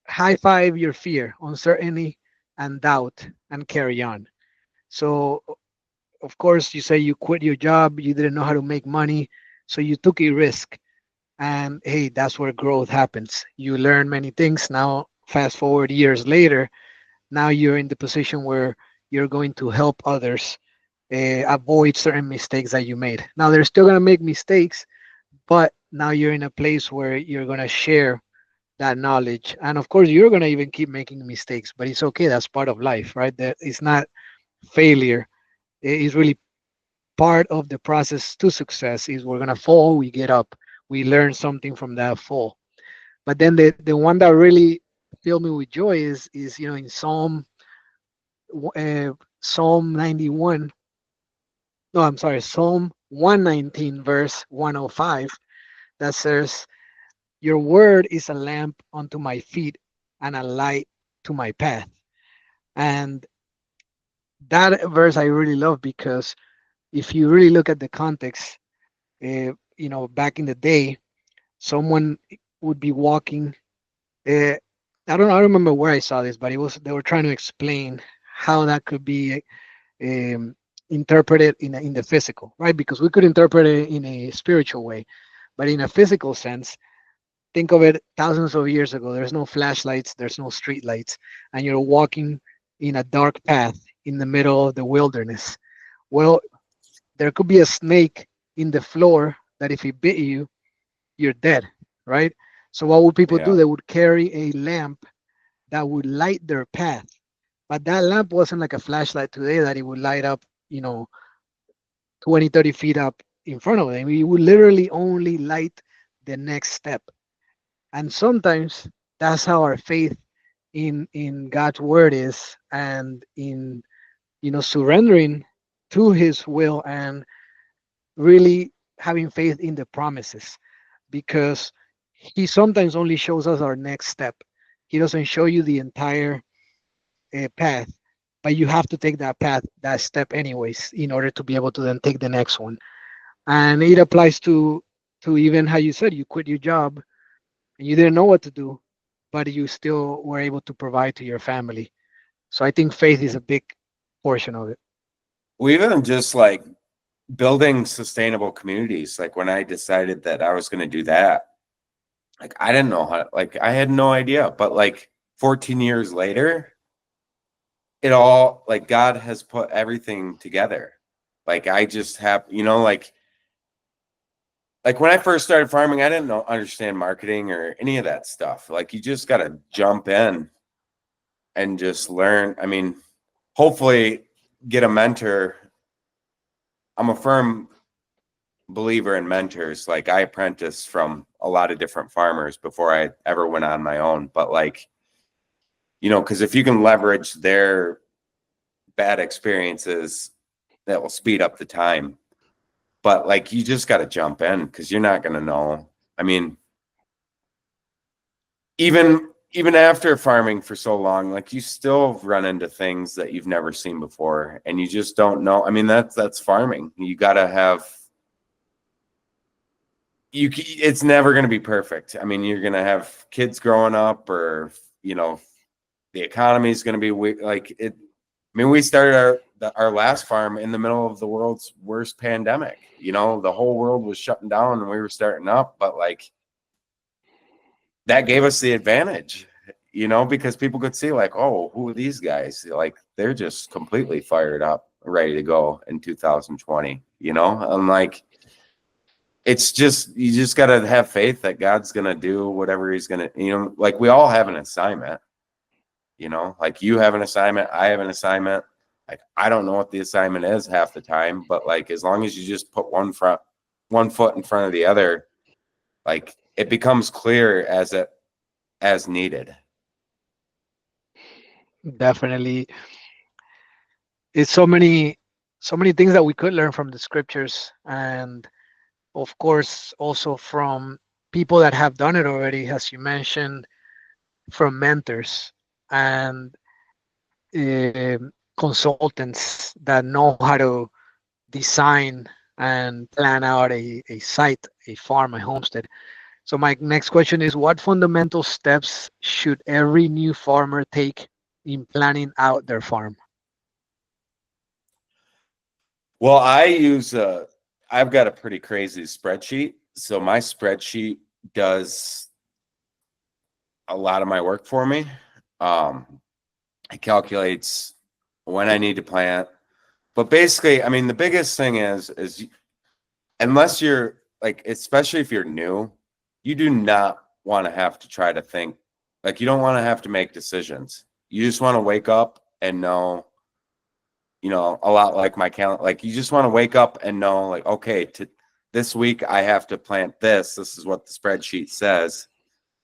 high five your fear, uncertainty, and doubt, and carry on. So of course, you say you quit your job, you didn't know how to make money, so you took a risk. And hey, that's where growth happens. You learn many things. Now fast forward years later, now you're in the position where you're going to help others avoid certain mistakes that you made. Now they're still going to make mistakes, but now you're in a place where you're going to share that knowledge. And of course, you're going to even keep making mistakes, but it's okay. That's part of life, right? That it's not failure. It's really part of the process to success. Is we're going to fall, we get up, we learn something from that fall. But then the one that really filled me with joy is in Psalm 91. No, I'm sorry, Psalm 119, verse 105, that says, "Your word is a lamp unto my feet and a light to my path." And that verse I really love because if you really look at the context, back in the day, someone would be walking. Uh, I remember where I saw this, but they were trying to explain how that could be um, interpreted in the physical, right? Because we could interpret it in a spiritual way, but in a physical sense, think of it thousands of years ago. There's no flashlights, there's no street lights, and you're walking in a dark path in the middle of the wilderness. Well, there could be a snake in the floor that if it bit you, you're dead, right? So what would people do? Yeah. They would carry a lamp that would light their path. But that lamp wasn't like a flashlight today that it would light up, 20, 30 feet up in front of them. It would literally only light the next step. And sometimes that's how our faith in God's word is, and in surrendering to his will, and really having faith in the promises, because he sometimes only shows us our next step. He doesn't show you the entire path, but you have to take that path, that step anyways, in order to be able to then take the next one. And it applies to even how you said you quit your job and you didn't know what to do, but you still were able to provide to your family. So I think faith is a big portion of it. Well, even just like building sustainable communities, like when I decided that I was going to do that, like I didn't know how, like I had no idea, but like 14 years later, it all, like God has put everything together. Like I just have, like when I first started farming, I didn't understand marketing or any of that stuff. Like you just got to jump in and just learn. I mean, hopefully get a mentor. I'm a firm believer in mentors. Like I apprenticed from a lot of different farmers before I ever went on my own. But like, because if you can leverage their bad experiences, that will speed up the time. But like, you just got to jump in because you're not going to know. I mean, even after farming for so long, like you still run into things that you've never seen before, and you just don't know. I mean, that's farming. You got to have it's never going to be perfect. I mean, you're going to have kids growing up, or the economy is going to be like it. I mean, we started our last farm in the middle of the world's worst pandemic. The whole world was shutting down and we were starting up, but like that gave us the advantage, because people could see like, oh, who are these guys? Like they're just completely fired up, ready to go in 2020, and like it's just, you just got to have faith that God's going to do whatever he's going to, like we all have an assignment, like you have an assignment, I have an assignment. Like, I don't know what the assignment is half the time, but like, as long as you just put one foot in front of the other, like it becomes clear as needed. Definitely. It's so many things that we could learn from the scriptures, and of course also from people that have done it already, as you mentioned, from mentors and consultants that know how to design and plan out a site, a farm, a homestead. So my next question is, what fundamental steps should every new farmer take in planning out their farm? Well, I've got a pretty crazy spreadsheet. So my spreadsheet does a lot of my work for me. It calculates when I need to plant. But basically, I mean, the biggest thing is unless you're like, especially if you're new, you do not want to have to try to think, like, you don't want to have to make decisions. You just want to wake up and know, a lot like my calendar, like you just want to wake up and know, like, okay, this week I have to plant this. This is what the spreadsheet says.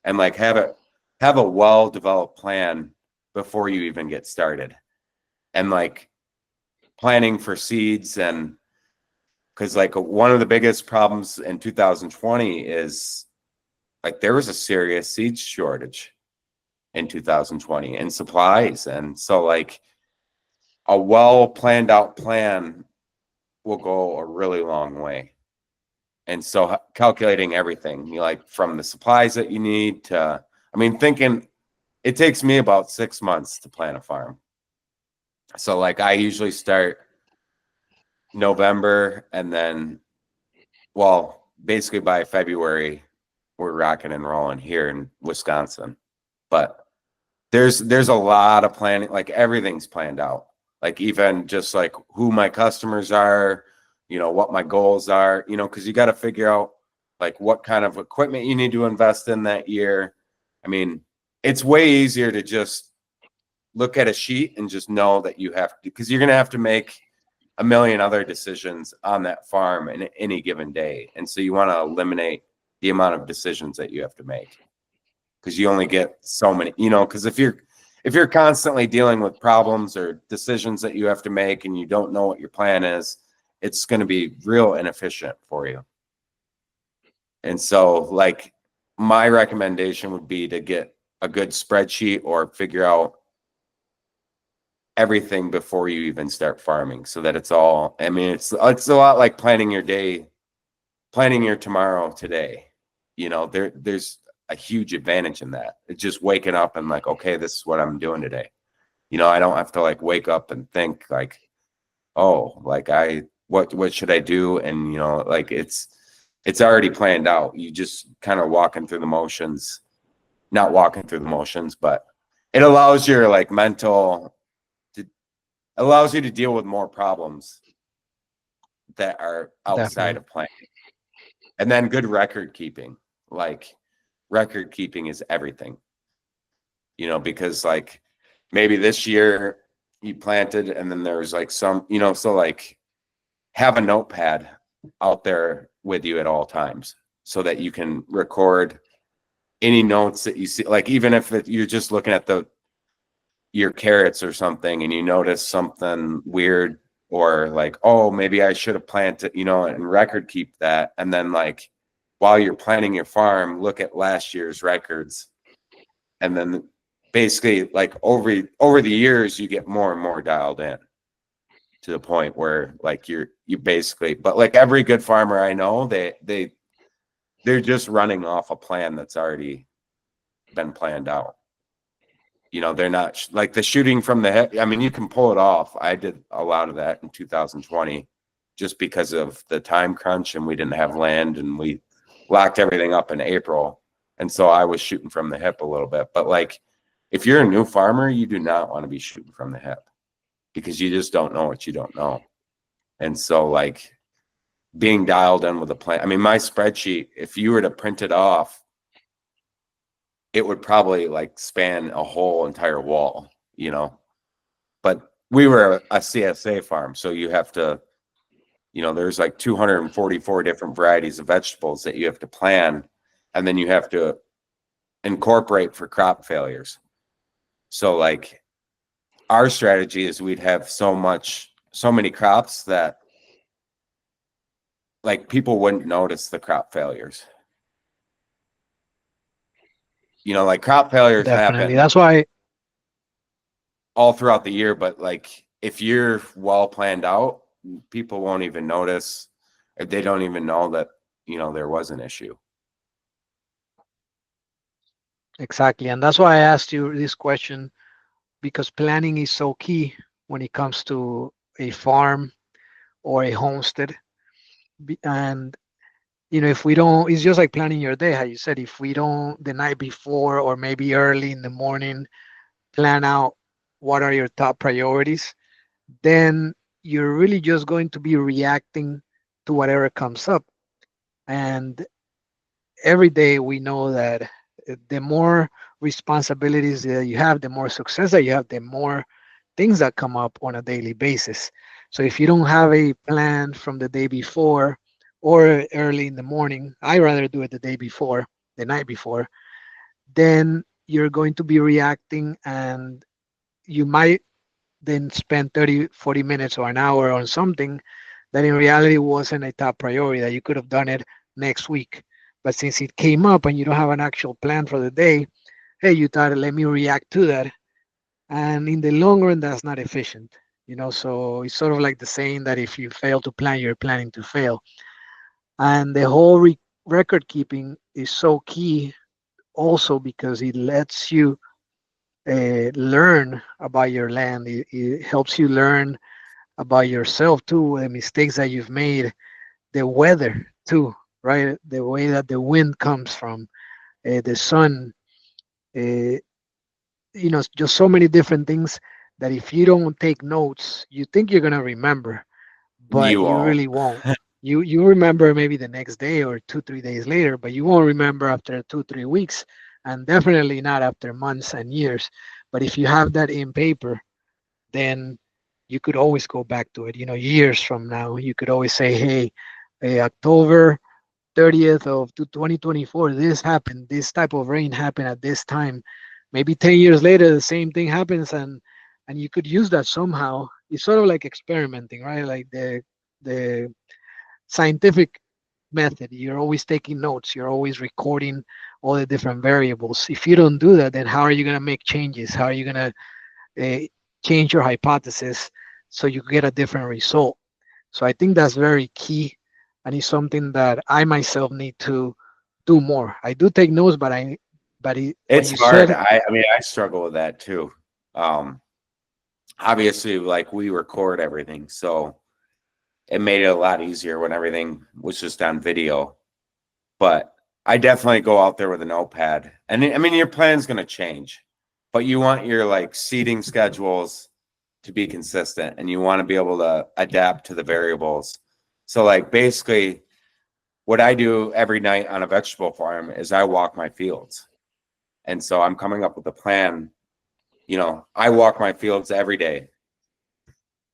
And like have a well-developed plan before you even get started. And like planning for seeds, and because like one of the biggest problems in 2020 is like there was a serious seed shortage in 2020 and supplies. And so like a well planned out plan will go a really long way. And so calculating everything, like from the supplies that you need to, I mean, thinking it takes me about 6 months to plant a farm. So like I usually start November, and then, well, basically by February, we're rocking and rolling here in Wisconsin. But there's a lot of planning, like everything's planned out. Like even just like who my customers are, what my goals are, because you got to figure out like what kind of equipment you need to invest in that year. I mean, it's way easier to just look at a sheet and just know that you have to, because you're going to have to make a million other decisions on that farm in any given day. And so you want to eliminate the amount of decisions that you have to make, because you only get so many, because if you're constantly dealing with problems or decisions that you have to make and you don't know what your plan is, it's going to be real inefficient for you. And so like my recommendation would be to get a good spreadsheet or figure out everything before you even start farming, so that it's all, I mean, it's a lot like planning your day, planning your tomorrow today. There's a huge advantage in that. It's just waking up and like, okay, this is what I'm doing today. I don't have to like wake up and think like, oh, like what should I do? And like it's already planned out. You just kind of not walking through the motions, but it allows your like allows you to deal with more problems that are outside Definitely. of planning. And then good record keeping. Like record keeping is everything. Because like maybe this year you planted and then there's like some, so like have a notepad out there with you at all times so that you can record any notes that you see. Like even if you're just looking at your carrots or something and you notice something weird, or like, oh, maybe I should have planted, and record keep that. And then like while you're planning your farm, look at last year's records. And then basically like over the years, you get more and more dialed in to the point where like you basically, but like every good farmer I know, they're just running off a plan that's already been planned out. They're not like the shooting from the hip. I mean, you can pull it off. I did a lot of that in 2020 just because of the time crunch, and we didn't have land, and we locked everything up in April. And so I was shooting from the hip a little bit. But like if you're a new farmer, you do not want to be shooting from the hip, because you just don't know what you don't know. And so like being dialed in with a plan. I mean, my spreadsheet, if you were to print it off, it would probably like span a whole entire wall, you know. But we were a CSA farm, so you have to, you know, there's like 244 different varieties of vegetables that you have to plan, and then you have to incorporate for crop failures. So like our strategy is we'd have so many crops that like people wouldn't notice the crop failures. You know, like crop failures Definitely. happen That's why. all throughout the year, but like if you're well planned out, people won't even notice, if they don't even know that, you know, there was an issue. Exactly. And that's why I asked you this question, because planning is so key when it comes to a farm or a homestead. And, if we don't, it's just like planning your day, how you said, if we don't the night before or maybe early in the morning plan out what are your top priorities, then you're really just going to be reacting to whatever comes up. And every day we know that the more responsibilities that you have, the more success that you have, the more things that come up on a daily basis. So if you don't have a plan from the day before or early in the morning, I rather do it the day before, the night before, then you're going to be reacting, and you might then spend 30, 40 minutes or an hour on something that in reality wasn't a top priority, that you could have done it next week. But since it came up and you don't have an actual plan for the day, hey, you thought, let me react to that. And in the long run, that's not efficient. So it's sort of like the saying that if you fail to plan, you're planning to fail. And the whole record keeping is so key also because it lets you learn about your land. It helps you learn about yourself too, the mistakes that you've made, the weather too, right? The way that the wind comes from, the sun, uh, just so many different things that if you don't take notes, you think you're gonna remember, but You you won't. really won't. You remember maybe the next day or 2, 3 days later, but you won't remember after 2, 3 weeks, and definitely not after months and years. But if you have that in paper, then you could always go back to it. Years from now, you could always say, "Hey, October 30th of 2024, this happened. This type of rain happened at this time." Maybe 10 years later, the same thing happens, and you could use that somehow. It's sort of like experimenting, right? Like the scientific method. You're always taking notes. You're always recording all the different variables. If you don't do that, then how are you going to make changes? How are you going to change your hypothesis so you get a different result? So I think that's very key, and it's something that I myself need to do more. I do take notes, when It's you hard. said, I mean, I struggle with that too. Um, Obviously, like we record everything, so it made it a lot easier when everything was just on video. But I definitely go out there with a notepad. And I mean, your plan's going to change, but you want your like seeding schedules to be consistent and you want to be able to adapt to the variables. So, like, basically, what I do every night on a vegetable farm is I walk my fields. And so I'm coming up with a plan. You know, I walk my fields every day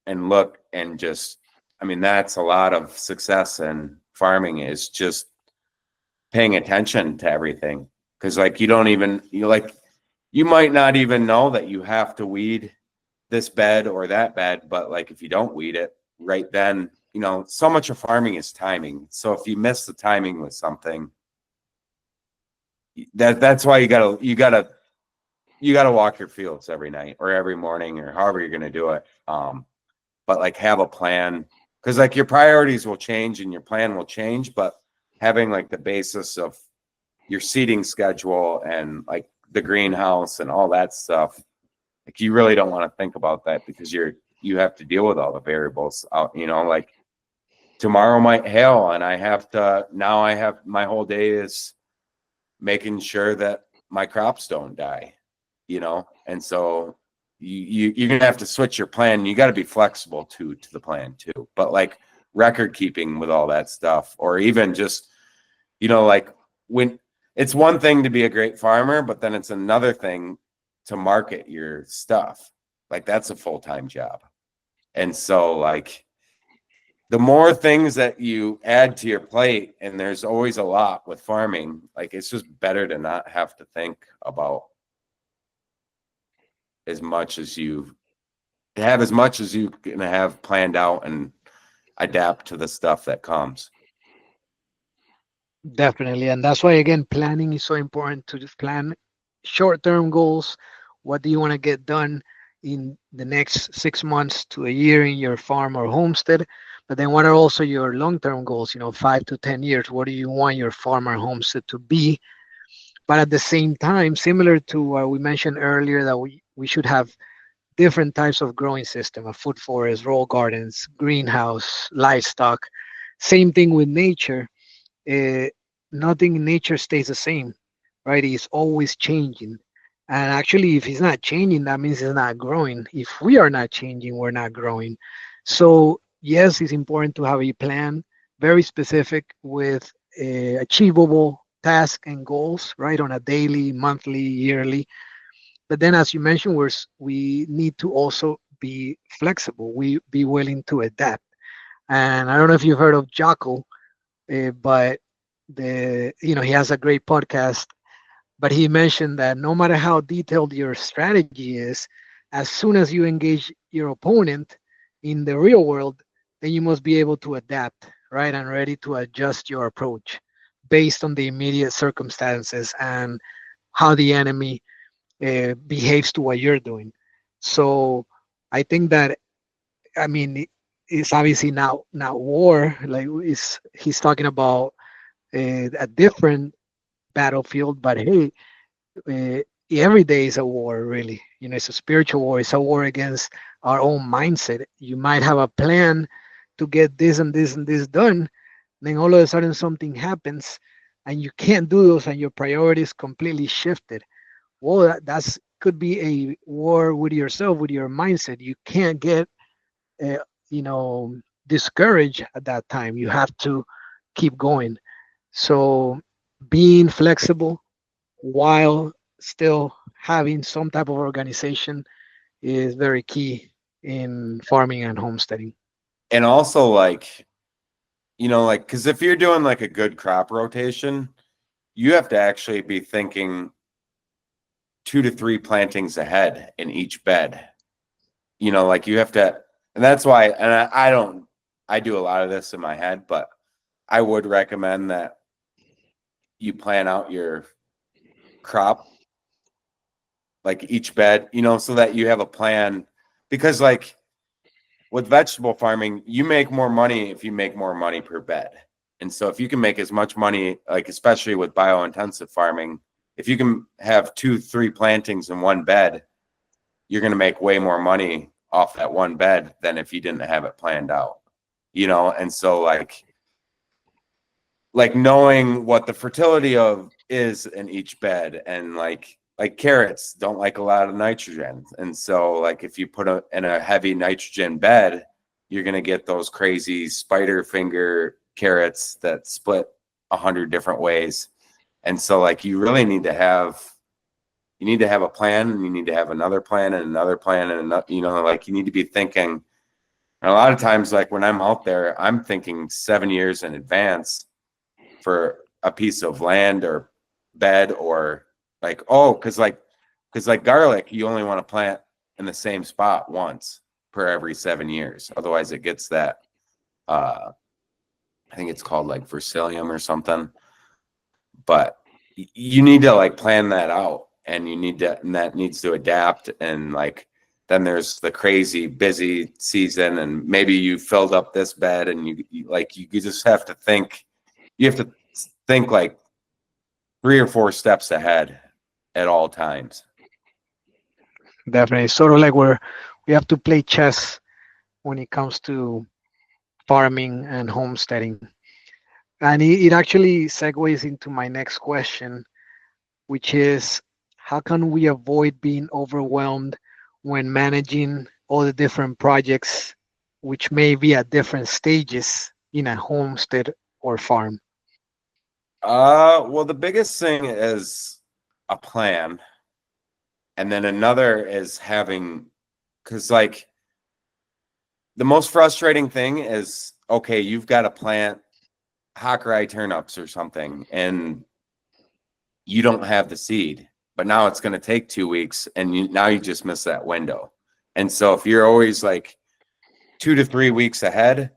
and look and just, I mean, that's a lot of success in farming is just paying attention to everything. Cause like you might not even know that you have to weed this bed or that bed, but like if you don't weed it right then, so much of farming is timing. So if you miss the timing with something, that's why you gotta walk your fields every night or every morning or however you're gonna do it. But like have a plan, because like your priorities will change and your plan will change, but having like the basis of your seating schedule and like the greenhouse and all that stuff, like you really don't want to think about that because you have to deal with all the variables out, like tomorrow might hail and I have my whole day is making sure that my crops don't die, and so you're gonna have to switch your plan. You got to be flexible to the plan too. But like record keeping with all that stuff, or even just, like when it's one thing to be a great farmer, but then it's another thing to market your stuff. Like that's a full-time job. And so like the more things that you add to your plate, and there's always a lot with farming, like it's just better to not have to think about as much as you have, as much as you can have planned out, and adapt to the stuff that comes. Definitely. And that's why, again, planning is so important, to just plan short-term goals. What do you want to get done in the next 6 months to a year in your farm or homestead? But then what are also your long-term goals, 5 to 10 years? What do you want your farm or homestead to be? But at the same time, similar to what we mentioned earlier, that we should have different types of growing system, a food forest, roll gardens, greenhouse, livestock. Same thing with nature. uh, Nothing in nature stays the same, right? It's always changing. And actually, if it's not changing, that means it's not growing. If we are not changing, we're not growing. So, yes, it's important to have a plan, very specific with achievable tasks and goals, right? On a daily, monthly, yearly. But then, as you mentioned, we need to also be flexible. We be willing to adapt. And I don't know if you've heard of Jocko, but he has a great podcast. But he mentioned that no matter how detailed your strategy is, as soon as you engage your opponent in the real world, then you must be able to adapt, right, and ready to adjust your approach based on the immediate circumstances and how the enemy behaves to what you're doing. So I think that, I mean, it's obviously not war. Like, he's talking about a different battlefield, but hey, every day is a war, really. It's a spiritual war. It's a war against our own mindset. You might have a plan to get this and this and this done, then all of a sudden something happens and you can't do those, and your priorities completely shifted. Well, that's could be a war with yourself, with your mindset. You can't get uh, you know discouraged at that time. You have to keep going. So being flexible while still having some type of organization is very key in farming and homesteading. And also like, like, because if you're doing like a good crop rotation, you have to actually be thinking 2 to 3 plantings ahead in each bed. Like you have to, and that's why, and I do a lot of this in my head, but I would recommend that you plan out your crop, like each bed, so that you have a plan. Because like with vegetable farming, you make more money if you make more money per bed. And so if you can make as much money, like especially with biointensive farming, if you can have 2, 3 plantings in one bed, you're going to make way more money off that one bed than if you didn't have it planned out, And so like knowing what the fertility of is in each bed, and like carrots don't like a lot of nitrogen. And so like if you put in a heavy nitrogen bed, you're going to get those crazy spider finger carrots that split 100 different ways. And so like you really need to have a plan, and you need to have another plan and another plan and another, like you need to be thinking. And a lot of times, like when I'm out there, I'm thinking 7 years in advance for a piece of land or bed, or like, because garlic, you only want to plant in the same spot once per every 7 years. Otherwise it gets that, I think it's called like Vercillium or something. But you need to like plan that out, and that needs to adapt. And like, then there's the crazy busy season, and maybe you filled up this bed, and you just have to think. You have to think like 3 or 4 steps ahead at all times. Definitely, sort of like we have to play chess when it comes to farming and homesteading. And it actually segues into my next question, which is, how can we avoid being overwhelmed when managing all the different projects which may be at different stages in a homestead or farm? Well, the biggest thing is a plan, and then another is having, because like the most frustrating thing is, okay, you've got to plant Hakurei turnips or something, and you don't have the seed, but now it's going to take 2 weeks, and now you just miss that window. And so if you're always like 2 to 3 weeks ahead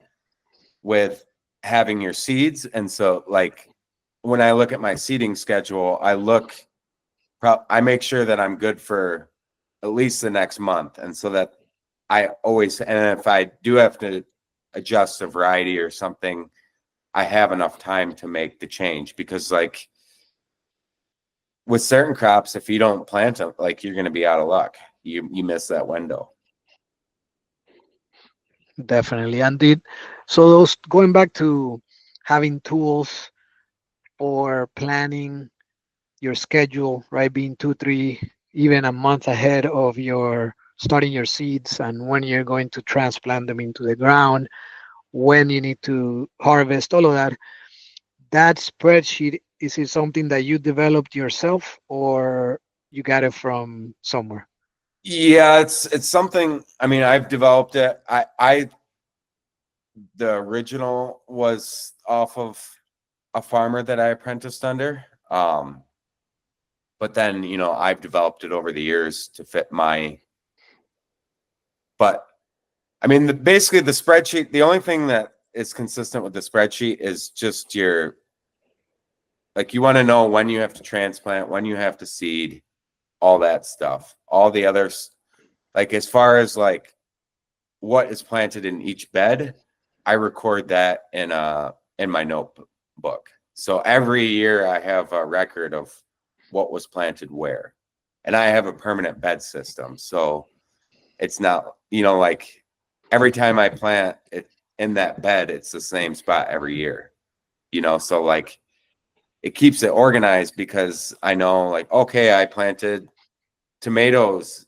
with having your seeds, and so like when I look at my seeding schedule, I make sure that I'm good for at least the next month, and so that I always, and if I do have to adjust a variety or something, I have enough time to make the change, because like with certain crops, if you don't plant them, like you're going to be out of luck. You miss that window. Definitely. And did so those going back to having tools or planning your schedule, right? Being 2, 3, even a month ahead of your starting your seeds and when you're going to transplant them into the ground, when you need to harvest, all of that. That spreadsheet, is it something that you developed yourself or you got it from somewhere? Yeah, it's something. I mean, I've developed it. I the original was off of a farmer that I apprenticed under. But then, I've developed it over the years to fit but I mean, basically the spreadsheet, the only thing that is consistent with the spreadsheet is just like you want to know when you have to transplant, when you have to seed, all that stuff. All the others, like as far as like what is planted in each bed, I record that in my notebook. So every year I have a record of what was planted where. And I have a permanent bed system. So it's not, like every time I plant it in that bed, it's the same spot every year. So like it keeps it organized, because I know like, okay, I planted tomatoes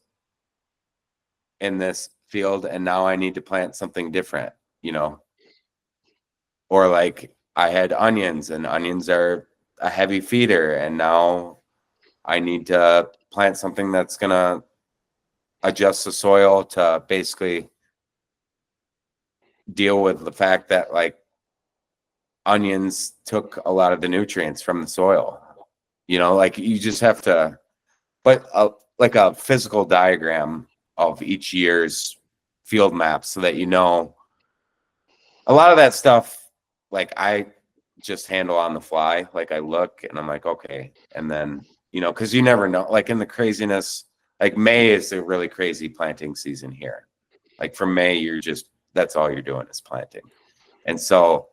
in this field and now I need to plant something different, or like I had onions, and onions are a heavy feeder, and now I need to plant something that's going to adjust the soil to basically deal with the fact that like onions took a lot of the nutrients from the soil. Like you just have to, but like a physical diagram of each year's field map, so that a lot of that stuff, like I just handle on the fly. Like I look and I'm like, okay. And then, because you never know, like in the craziness, like May is a really crazy planting season here. Like from May, that's all you're doing is planting. And so,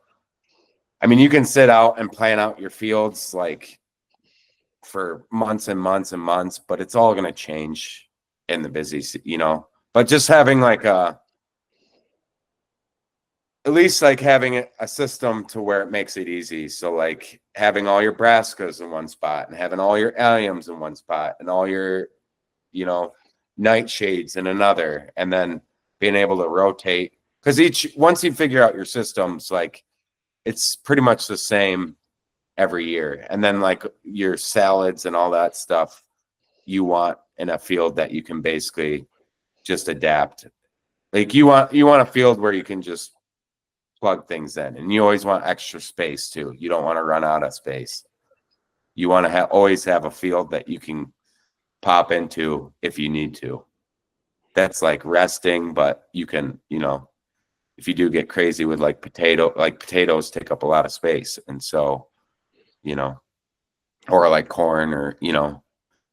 I mean, you can sit out and plan out your fields like for months and months and months, but it's all going to change in the busy, but just having like at least like having a system to where it makes it easy. So like having all your brassicas in one spot, and having all your alliums in one spot, and all your, nightshades in another, and then being able to rotate. Because once you figure out your systems, like it's pretty much the same every year. And then like your salads and all that stuff you want in a field that you can basically just adapt. Like you want a field where you can just plug things in, and you always want extra space too. You don't want to run out of space. You want to always have a field that you can pop into if you need to. That's like resting, but you can, if you do get crazy with like potatoes take up a lot of space. And so, or like corn, or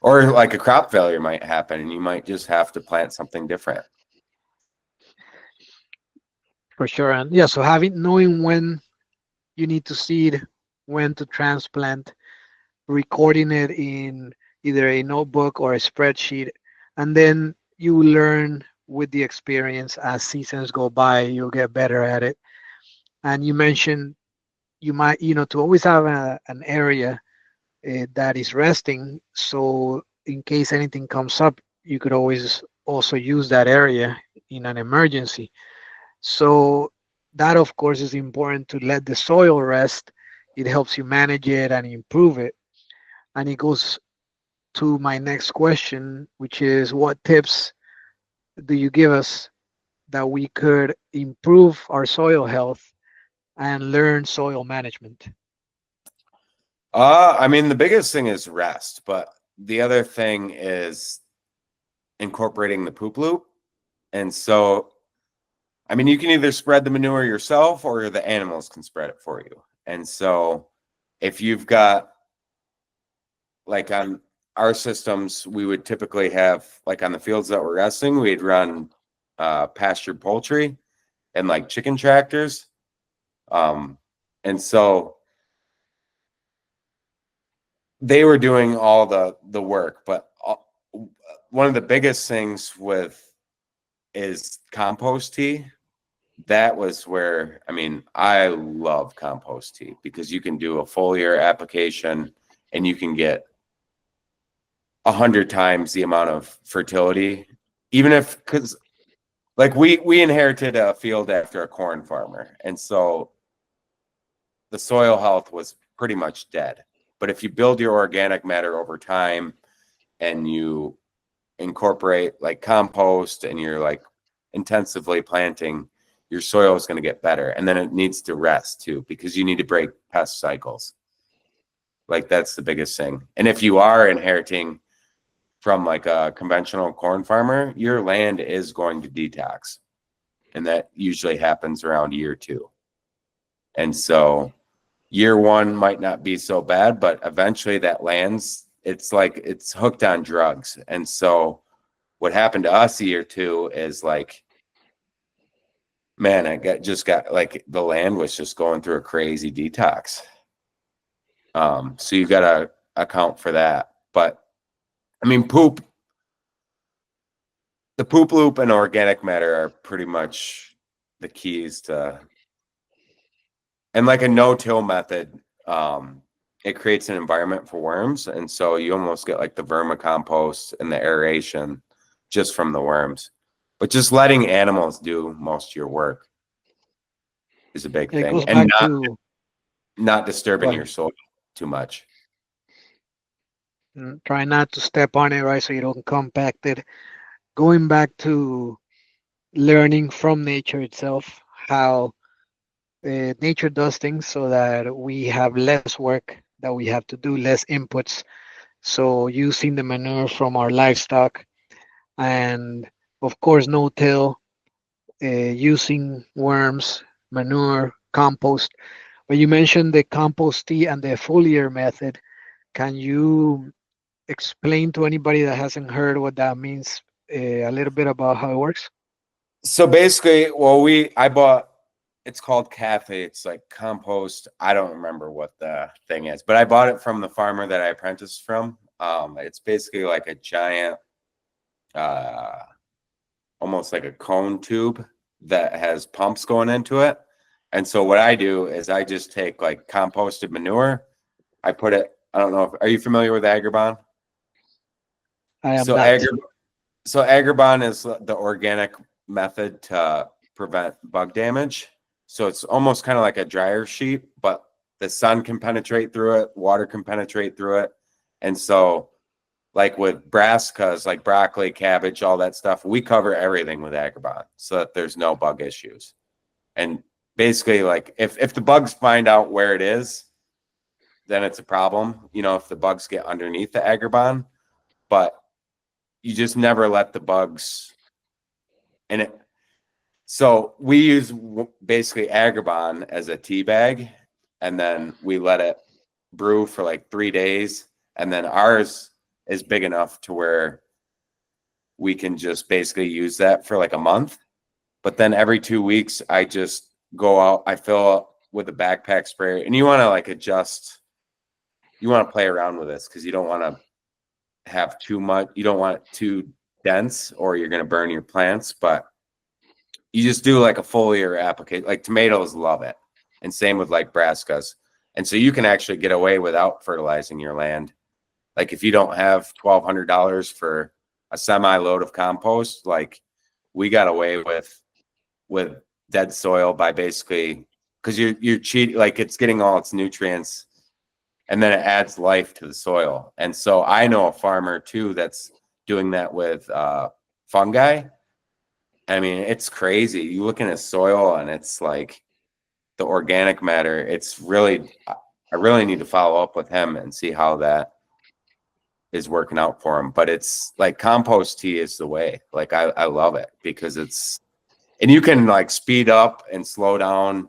like a crop failure might happen, and you might just have to plant something different. For sure. And yeah, so knowing when you need to seed, when to transplant, recording it in either a notebook or a spreadsheet, and then you learn with the experience as seasons go by, you'll get better at it. And you mentioned you might, to always have an area that is resting. So in case anything comes up, you could always also use that area in an emergency. So that, of course, is important to let the soil rest. It helps you manage it and improve it. And it goes to my next question, which is what tips do you give us that we could improve our soil health and learn soil management? I mean, the biggest thing is rest, but the other thing is incorporating the poop loop. And so, I mean, you can either spread the manure yourself or the animals can spread it for you. And so, if you've got, like on our systems, we would typically have, like on the fields that we're resting, we'd run pastured poultry and like chicken tractors. And so they were doing all the work, but one of the biggest things with is compost tea. That was where, I mean, I love compost tea because you can do a foliar application and you can get 100 times the amount of fertility, even if, because like we inherited a field after a corn farmer, and so the soil health was pretty much dead. But if you build your organic matter over time and you incorporate like compost and you're like intensively planting, your soil is going to get better. And then it needs to rest too, because you need to break pest cycles. Like that's the biggest thing. And if you are inheriting from like a conventional corn farmer, your land is going to detox. And that usually happens around year 2. And so year 1 might not be so bad, but eventually that land's, it's like it's hooked on drugs. And so what happened to us year 2 is like, man, just got like the land was just going through a crazy detox. So you got to account for that. But I mean, the poop loop and organic matter are pretty much the keys to, and like a no-till method, it creates an environment for worms. And so you almost get like the vermicompost and the aeration just from the worms. But just letting animals do most of your work is a big It thing. goes And back to, not go disturbing your ahead. soil too much. Try not to step on it, right? So you don't compact it. Going back to learning from nature itself, how nature does things so that we have less work that we have to do, less inputs. So using the manure from our livestock, and of course no till, using worms, manure, compost. But you mentioned the compost tea and the foliar method. Can you explain to anybody that hasn't heard what that means, a little bit about how it works? So basically, well, I bought, it's called Cafe. It's like compost. I don't remember what the thing is, but I bought it from the farmer that I apprenticed from. It's basically like a giant, uh, almost like a cone tube that has pumps going into it. And so what I do is I just take like composted manure. I put it, I don't know if, are you familiar with Agribon? I am So not. Agribon is the organic method to prevent bug damage. So it's almost kind of like a dryer sheet, but the sun can penetrate through it, water can penetrate through it. And so like with brassicas, like broccoli, cabbage, all that stuff, we cover everything with Agribon so that there's no bug issues. And basically, like if the bugs find out where it is, then it's a problem. You know, if the bugs get underneath the Agribon, but you just never let the bugs in it. So we use basically Agribon as a tea bag, and then we let it brew for like 3 days, and then ours is big enough to where we can just basically use that for like a month. But then every 2 weeks, I just go out, I fill up with a backpack sprayer, and you want to like adjust, you want to play around with this because you don't want to have too much, you don't want it too dense or you're going to burn your plants. But you just do like a foliar application, like tomatoes love it. And same with like brassicas. And so you can actually get away without fertilizing your land. Like if you don't have $1,200 for a semi load of compost, like we got away with dead soil by basically, because you're cheating, like it's getting all its nutrients and then it adds life to the soil. And so I know a farmer too that's doing that with fungi. I mean, it's crazy. You look in his soil and it's like the organic matter. It's really, I really need to follow up with him and see how that is working out for him. But it's like compost tea is the way. Like I love it because it's, and you can like speed up and slow down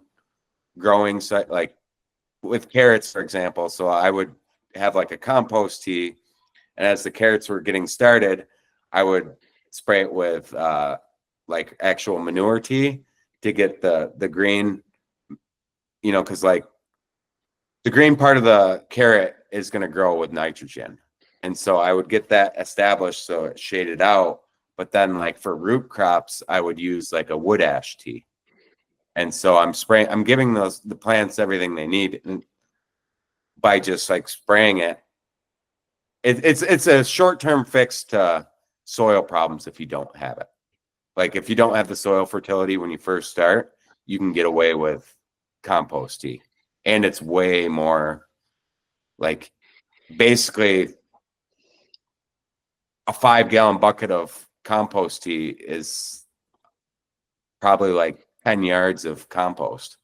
growing. So like with carrots, for example. So I would have like a compost tea, and as the carrots were getting started, I would spray it with like actual manure tea to get the green, you know, because like the green part of the carrot is going to grow with nitrogen. And so I would get that established so it shaded out. But then like for root crops, I would use like a wood ash tea. And so I'm giving the plants everything they need by just like spraying it. It's a short-term fix to soil problems if you don't have it. Like if you don't have the soil fertility when you first start, you can get away with compost tea. And it's way more like basically a 5-gallon bucket of compost tea is probably like 10 yards of compost.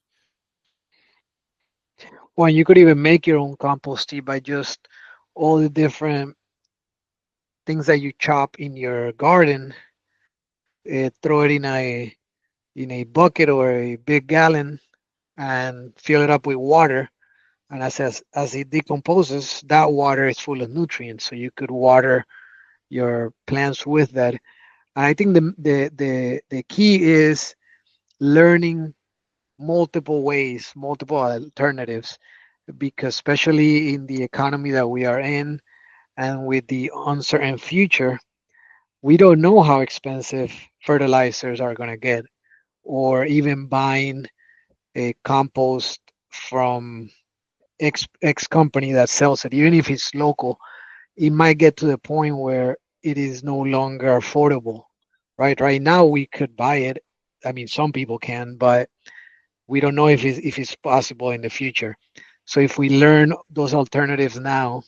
Well, you could even make your own compost tea by just all the different things that you chop in your garden. Throw it in a bucket or a big gallon and fill it up with water. And as it decomposes, that water is full of nutrients. So you could water your plants with that. And I think the key is learning multiple ways, multiple alternatives, because especially in the economy that we are in and with the uncertain future, we don't know how expensive fertilizers are going to get, or even buying a compost from X company that sells it, even if it's local, it might get to the point where it is no longer affordable. Right now we could buy it. I mean, some people can, but we don't know if it's possible in the future. So if we learn those alternatives now,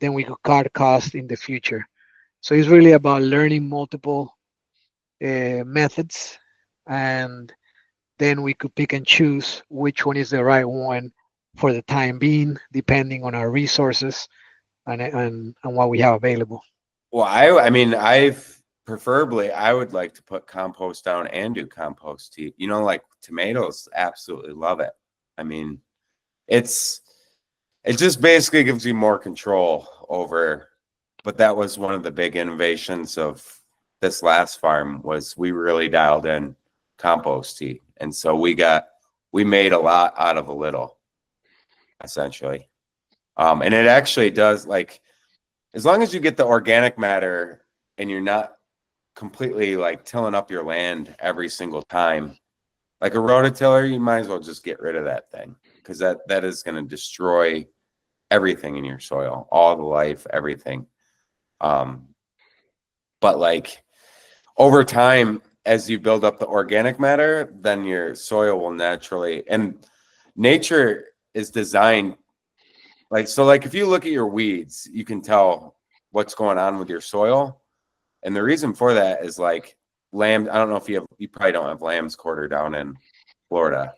then we could cut costs in the future. So it's really about learning multiple methods, and then we could pick and choose which one is the right one for the time being, depending on our resources and what we have available. Well, I mean, I would like to put compost down and do compost tea. You know, like tomatoes, absolutely love it. I mean, it just basically gives you more control over, but that was one of the big innovations of this last farm was we really dialed in compost tea. And so we made a lot out of a little, essentially. And it actually does, like, as long as you get the organic matter and you're not completely like tilling up your land every single time, like a rototiller, you might as well just get rid of that thing, because that is going to destroy everything in your soil, all the life, everything. But like over time, as you build up the organic matter, then your soil will naturally, and nature is designed like, so like if you look at your weeds, you can tell what's going on with your soil. And the reason for that is like lamb. I don't know if you probably don't have lamb's quarter down in Florida,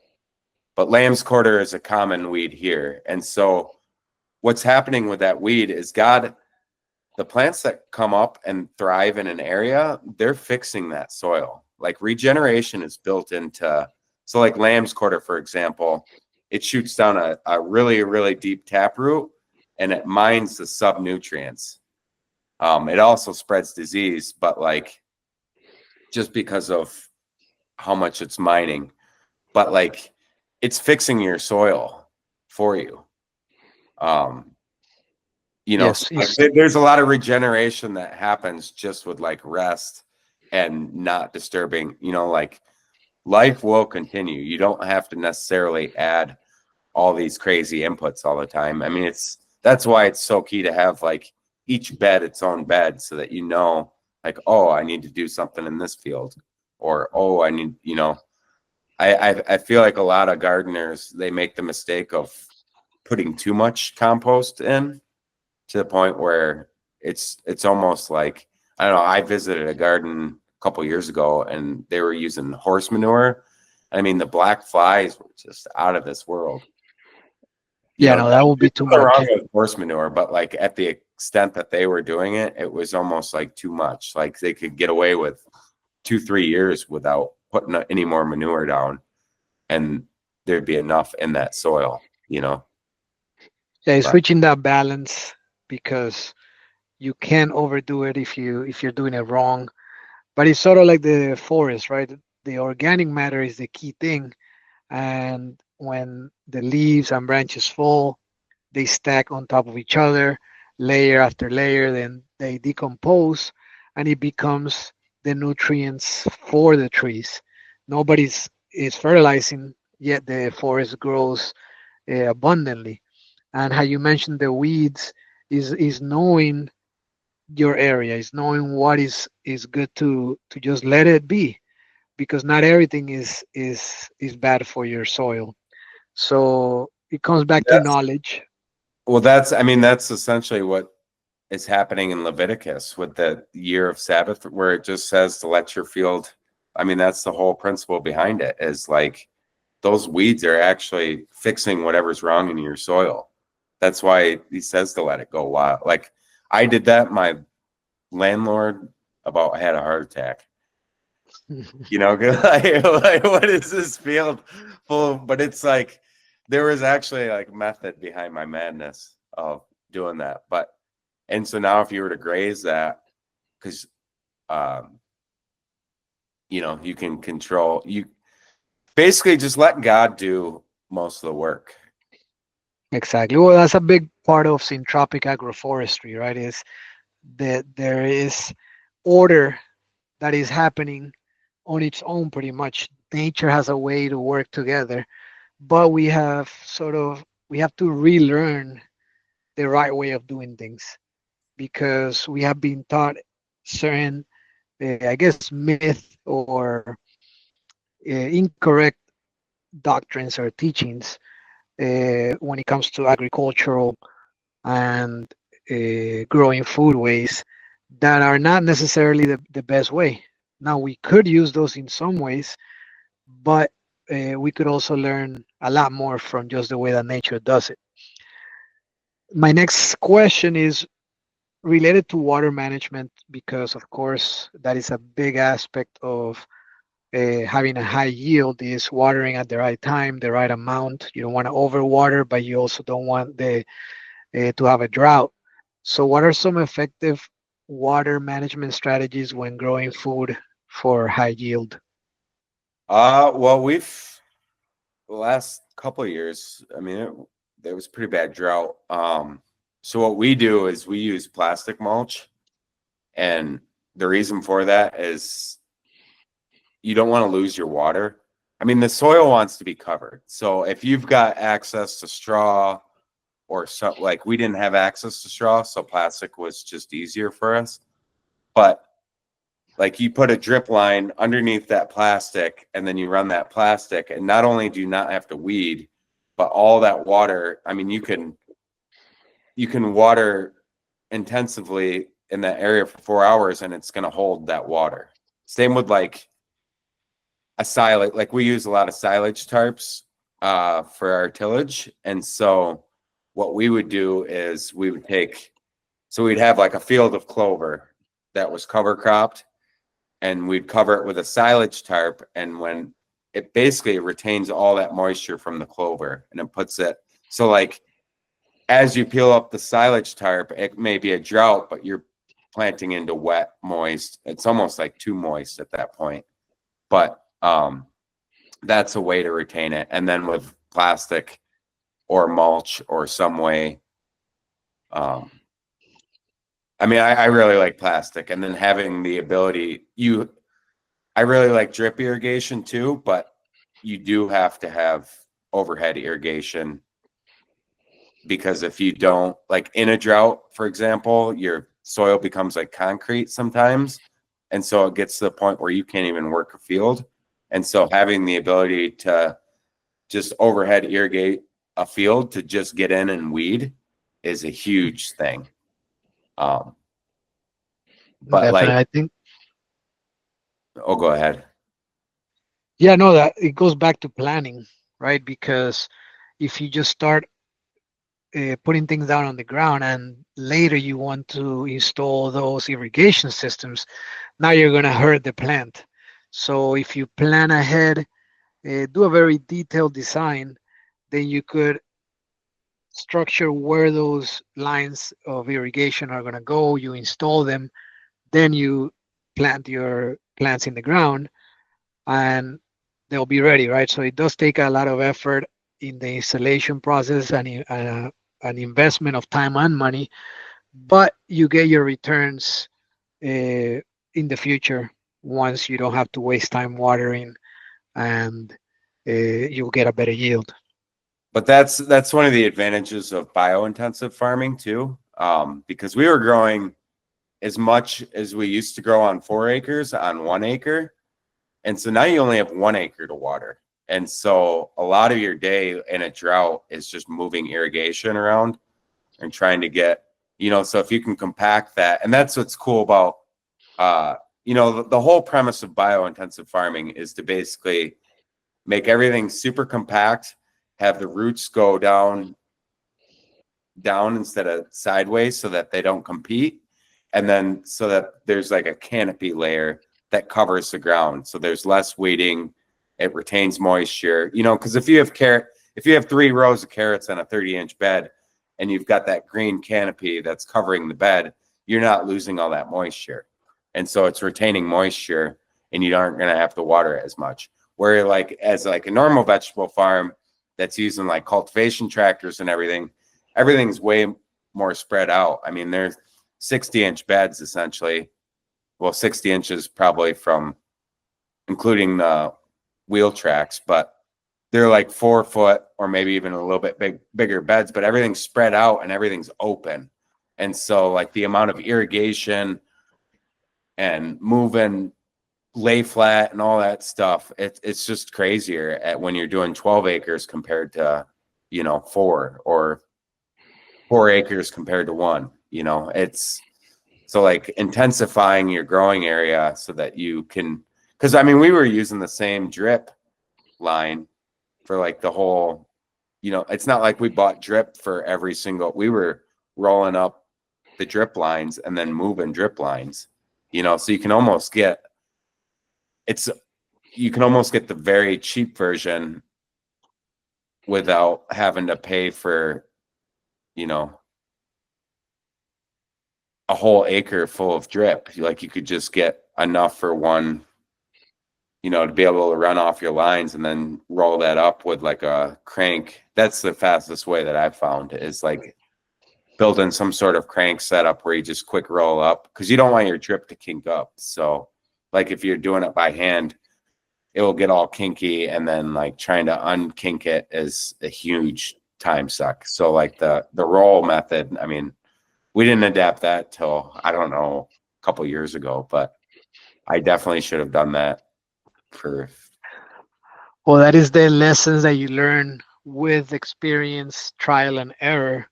but lamb's quarter is a common weed here. And so what's happening with that weed is the plants that come up and thrive in an area, they're fixing that soil. Like regeneration is built into, so like lamb's quarter, for example, it shoots down a really, really deep taproot and it mines the sub-nutrients. It also spreads disease, but like just because of how much it's mining, but like it's fixing your soil for you. You know, Yes, so like, there's a lot of regeneration that happens just with like rest and not disturbing, you know, like life will continue. You don't have to necessarily add all these crazy inputs all the time. I mean, that's why it's so key to have like each bed its own bed, so that you know, like, oh, I need to do something in this field, or oh, I need, you know, I feel like a lot of gardeners, they make the mistake of putting too much compost in to the point where it's almost like, I don't know. I visited a garden a couple years ago and they were using horse manure. I mean, the black flies were just out of this world. You Yeah, know, no, that would be there's too nothing much. wrong with horse manure, but like at the extent that they were doing it, it was almost like too much. Like they could get away with 2-3 years without putting any more manure down, and there'd be enough in that soil, you know. Yeah, it's But reaching that balance because you can't overdo it if you're doing it wrong. But it's sort of like the forest, right? The organic matter is the key thing. And when the leaves and branches fall, they stack on top of each other, layer after layer, then they decompose and it becomes the nutrients for the trees. Nobody's is fertilizing, yet the forest grows abundantly. And how you mentioned the weeds is knowing your area, is knowing what is good to just let it be, because not everything is bad for your soil. So it comes back to that's knowledge. well, that's I mean, that's essentially what is happening in Leviticus with the year of Sabbath, where it just says to let your field. I mean, that's the whole principle behind it, is like those weeds are actually fixing whatever's wrong in your soil. That's why he says to let it go wild. Like I did that. My landlord about had a heart attack. You know, 'cause like, what is this field full of? But it's like there was actually like method behind my madness of doing that. But and so now if you were to graze that, because um, you know, you can control, you basically just let God do most of the work. Exactly. Well, that's a big part of syntropic agroforestry, right? Is that there is order that is happening on its own pretty much. Nature has a way to work together, but we have to relearn the right way of doing things because we have been taught certain, I guess, myth or incorrect doctrines or teachings when it comes to agricultural and growing food ways that are not necessarily the best way. Now, we could use those in some ways, but we could also learn a lot more from just the way that nature does it. My next question is related to water management because, of course, that is a big aspect of having a high yield is watering at the right time, the right amount. You don't want to overwater, but you also don't want the to have a drought. So, what are some effective water management strategies when growing food for high yield? Well, we've the last couple of years, I mean, there was pretty bad drought. So what we do is we use plastic mulch, and the reason for that is you don't want to lose your water. I mean, the soil wants to be covered. So if you've got access to straw or so, like we didn't have access to straw, so plastic was just easier for us. But like you put a drip line underneath that plastic and then you run that plastic, and not only do you not have to weed, but all that water, I mean, you can water intensively in that area for 4 hours and it's going to hold that water. Same with like a silage, like we use a lot of silage tarps for our tillage. And so what we would do is we would take, so we'd have like a field of clover that was cover cropped, and we'd cover it with a silage tarp. And when it basically retains all that moisture from the clover and it puts it, so like as you peel up the silage tarp, it may be a drought, but you're planting into wet, moist. It's almost like too moist at that point. But that's a way to retain it. And then with plastic or mulch or some way, um, I mean, I really like plastic, and then having the ability, I really like drip irrigation too, but you do have to have overhead irrigation, because if you don't, like in a drought, for example, your soil becomes like concrete sometimes. And so it gets to the point where you can't even work a field. And so having the ability to just overhead irrigate a field to just get in and weed is a huge thing. But Definitely, like, I think. oh, go ahead. Yeah, no, that it goes back to planning, right? Because if you just start putting things down on the ground and later you want to install those irrigation systems, now you're going to hurt the plant. So if you plan ahead, do a very detailed design, then you could structure where those lines of irrigation are going to go. You install them, then you plant your plants in the ground, and they'll be ready, right? So it does take a lot of effort in the installation process and an investment of time and money, but you get your returns in the future once you don't have to waste time watering, and you'll get a better yield. But that's one of the advantages of bio-intensive farming too, because we were growing as much as we used to grow on 4 acres on 1 acre. And so now you only have 1 acre to water. And so a lot of your day in a drought is just moving irrigation around and trying to get, so if you can compact that, and that's what's cool about, the whole premise of bio-intensive farming is to basically make everything super compact, have the roots go down instead of sideways so that they don't compete. And then so that there's like a canopy layer that covers the ground. So there's less weeding. It retains moisture, because if you have 3 rows of carrots on a 30-inch bed and you've got that green canopy that's covering the bed, you're not losing all that moisture. And so it's retaining moisture and you aren't going to have to water it as much. Where as a normal vegetable farm that's using like cultivation tractors and everything's way more spread out. I mean, there's 60-inch beds essentially. Well, 60 inches probably from including the wheel tracks, but they're like 4 foot or maybe even a little bit bigger beds, but everything's spread out and everything's open. And so like the amount of irrigation and moving lay flat and all that stuff, it's just crazier when you're doing 12 acres compared to 4, or 4 acres compared to 1. It's so like intensifying your growing area so that you can, because I mean we were using the same drip line for like the whole, it's not like we bought drip for every single, we were rolling up the drip lines and then moving drip lines, so you can almost get the very cheap version without having to pay for, a whole acre full of drip. Like you could just get enough for one, to be able to run off your lines and then roll that up with like a crank. That's the fastest way that I've found, is like building some sort of crank setup where you just quick roll up, because you don't want your drip to kink up. So like if you're doing it by hand, it will get all kinky, and then like trying to unkink it is a huge time suck. So like the roll method, I mean, we didn't adapt that till, I don't know, a couple years ago, but I definitely should have done that for. Well, that is the lessons that you learn with experience, trial and error,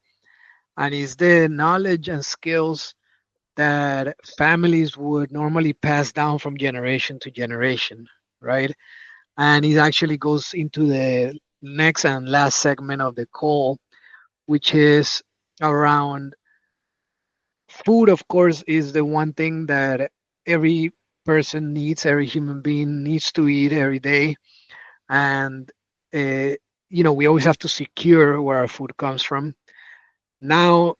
and is the knowledge and skills that families would normally pass down from generation to generation, right? And it actually goes into the next and last segment of the call, which is around food. Of course, is the one thing that every person needs, every human being needs to eat every day. And we always have to secure where our food comes from. Now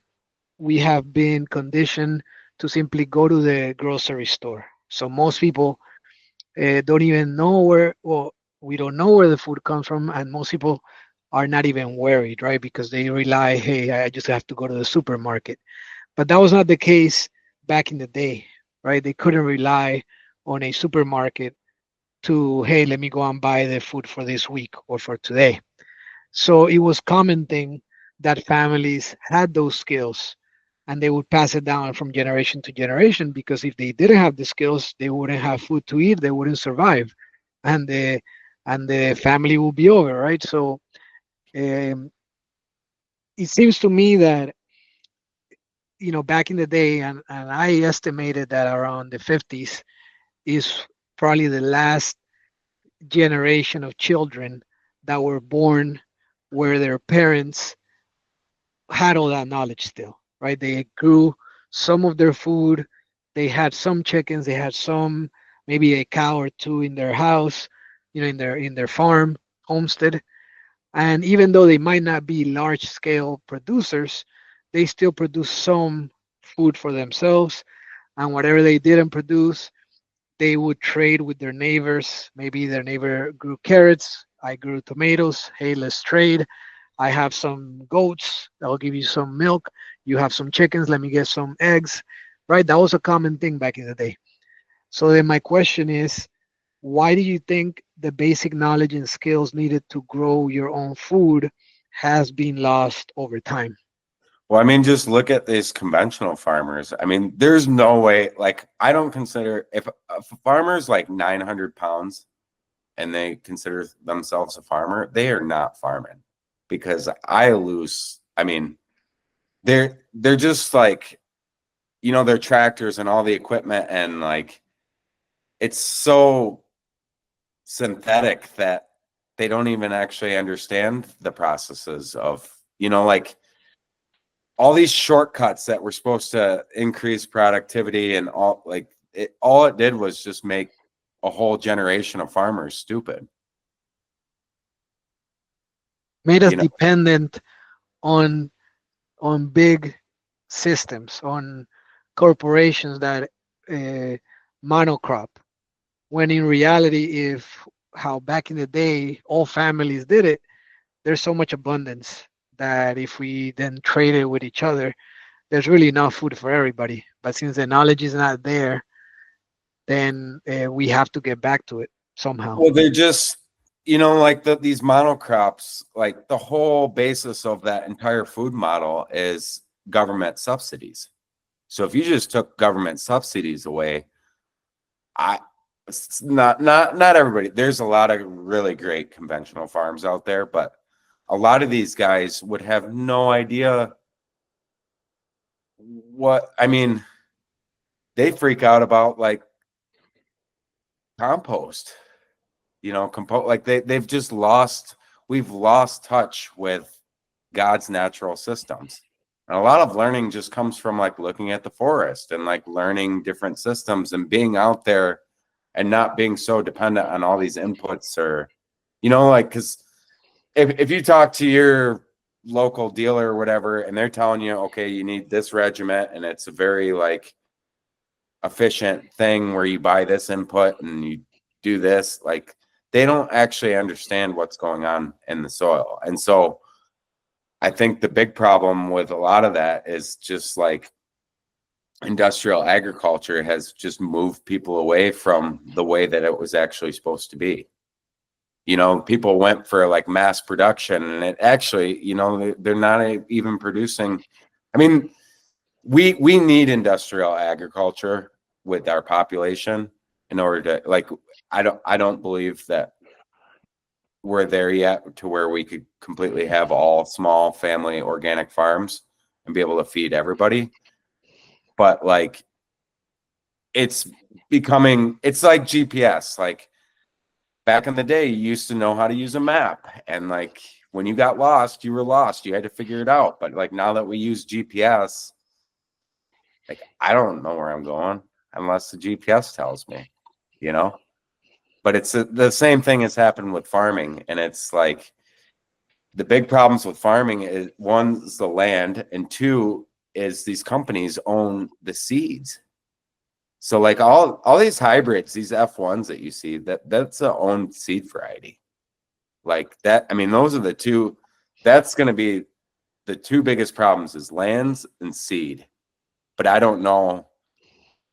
we have been conditioned to simply go to the grocery store. So most people don't even know we don't know where the food comes from, and most people are not even worried, right? Because they rely, hey, I just have to go to the supermarket. But that was not the case back in the day, right? They couldn't rely on a supermarket to, hey, let me go and buy the food for this week or for today. So it was common thing that families had those skills and they would pass it down from generation to generation, because if they didn't have the skills, they wouldn't have food to eat, they wouldn't survive. and the family will be over, right? So um, it seems to me that, back in the day, and I estimated that around the 50s is probably the last generation of children that were born where their parents had all that knowledge still, right? They grew some of their food, they had some chickens, they had some, maybe a cow or two in their house, in their farm, homestead. And even though they might not be large scale producers, they still produce some food for themselves. And whatever they didn't produce, they would trade with their neighbors. Maybe their neighbor grew carrots, I grew tomatoes. Hey, let's trade. I have some goats, I'll give you some milk. You have some chickens, let me get some eggs. Right? That was a common thing back in the day. So then my question is, why do you think the basic knowledge and skills needed to grow your own food has been lost over time? Well, I mean, just look at these conventional farmers. I mean, there's no way, like, I don't consider if a farmer's like 900 pounds and they consider themselves a farmer, they are not farming because I mean, they're just like, their tractors and all the equipment and like, it's so synthetic that they don't even actually understand the processes of, like all these shortcuts that were supposed to increase productivity and all it did was just make a whole generation of farmers stupid. Made us You know, dependent on big systems, on corporations that uh, monocrop. When in reality, if how back in the day all families did it, there's so much abundance that if we then trade it with each other, there's really enough food for everybody. But since the knowledge is not there, then we have to get back to it somehow. well, they're just, like these monocrops, like the whole basis of that entire food model is government subsidies. So if you just took government subsidies away, I it's not everybody. There's a lot of really great conventional farms out there, but a lot of these guys would have no idea what I mean. They freak out about like compost, like they've just we've lost touch with God's natural systems. And a lot of learning just comes from like looking at the forest and like learning different systems and being out there and not being so dependent on all these inputs or, like, because if you talk to your local dealer or whatever, and they're telling you, okay, you need this regiment, and it's a very like efficient thing where you buy this input and you do this, like they don't actually understand what's going on in the soil. And so I think the big problem with a lot of that is just like industrial agriculture has just moved people away from the way that it was actually supposed to be. People went for like mass production and it actually, they're not even producing. I mean, we need industrial agriculture with our population in order to like, I don't believe that we're there yet to where we could completely have all small family organic farms and be able to feed everybody. But like, it's it's like GPS. Like back in the day, you used to know how to use a map. And like, when you got lost, you were lost. You had to figure it out. But like now that we use GPS, like I don't know where I'm going unless the GPS tells me, you know? But it's the same thing has happened with farming. And it's like the big problems with farming is one is the land, and two is these companies own the seeds. So like all these hybrids, these F1s that you see, that's a owned seed variety. Like that, I mean, those are the two, that's going to be the two biggest problems is lands and seed. But I don't know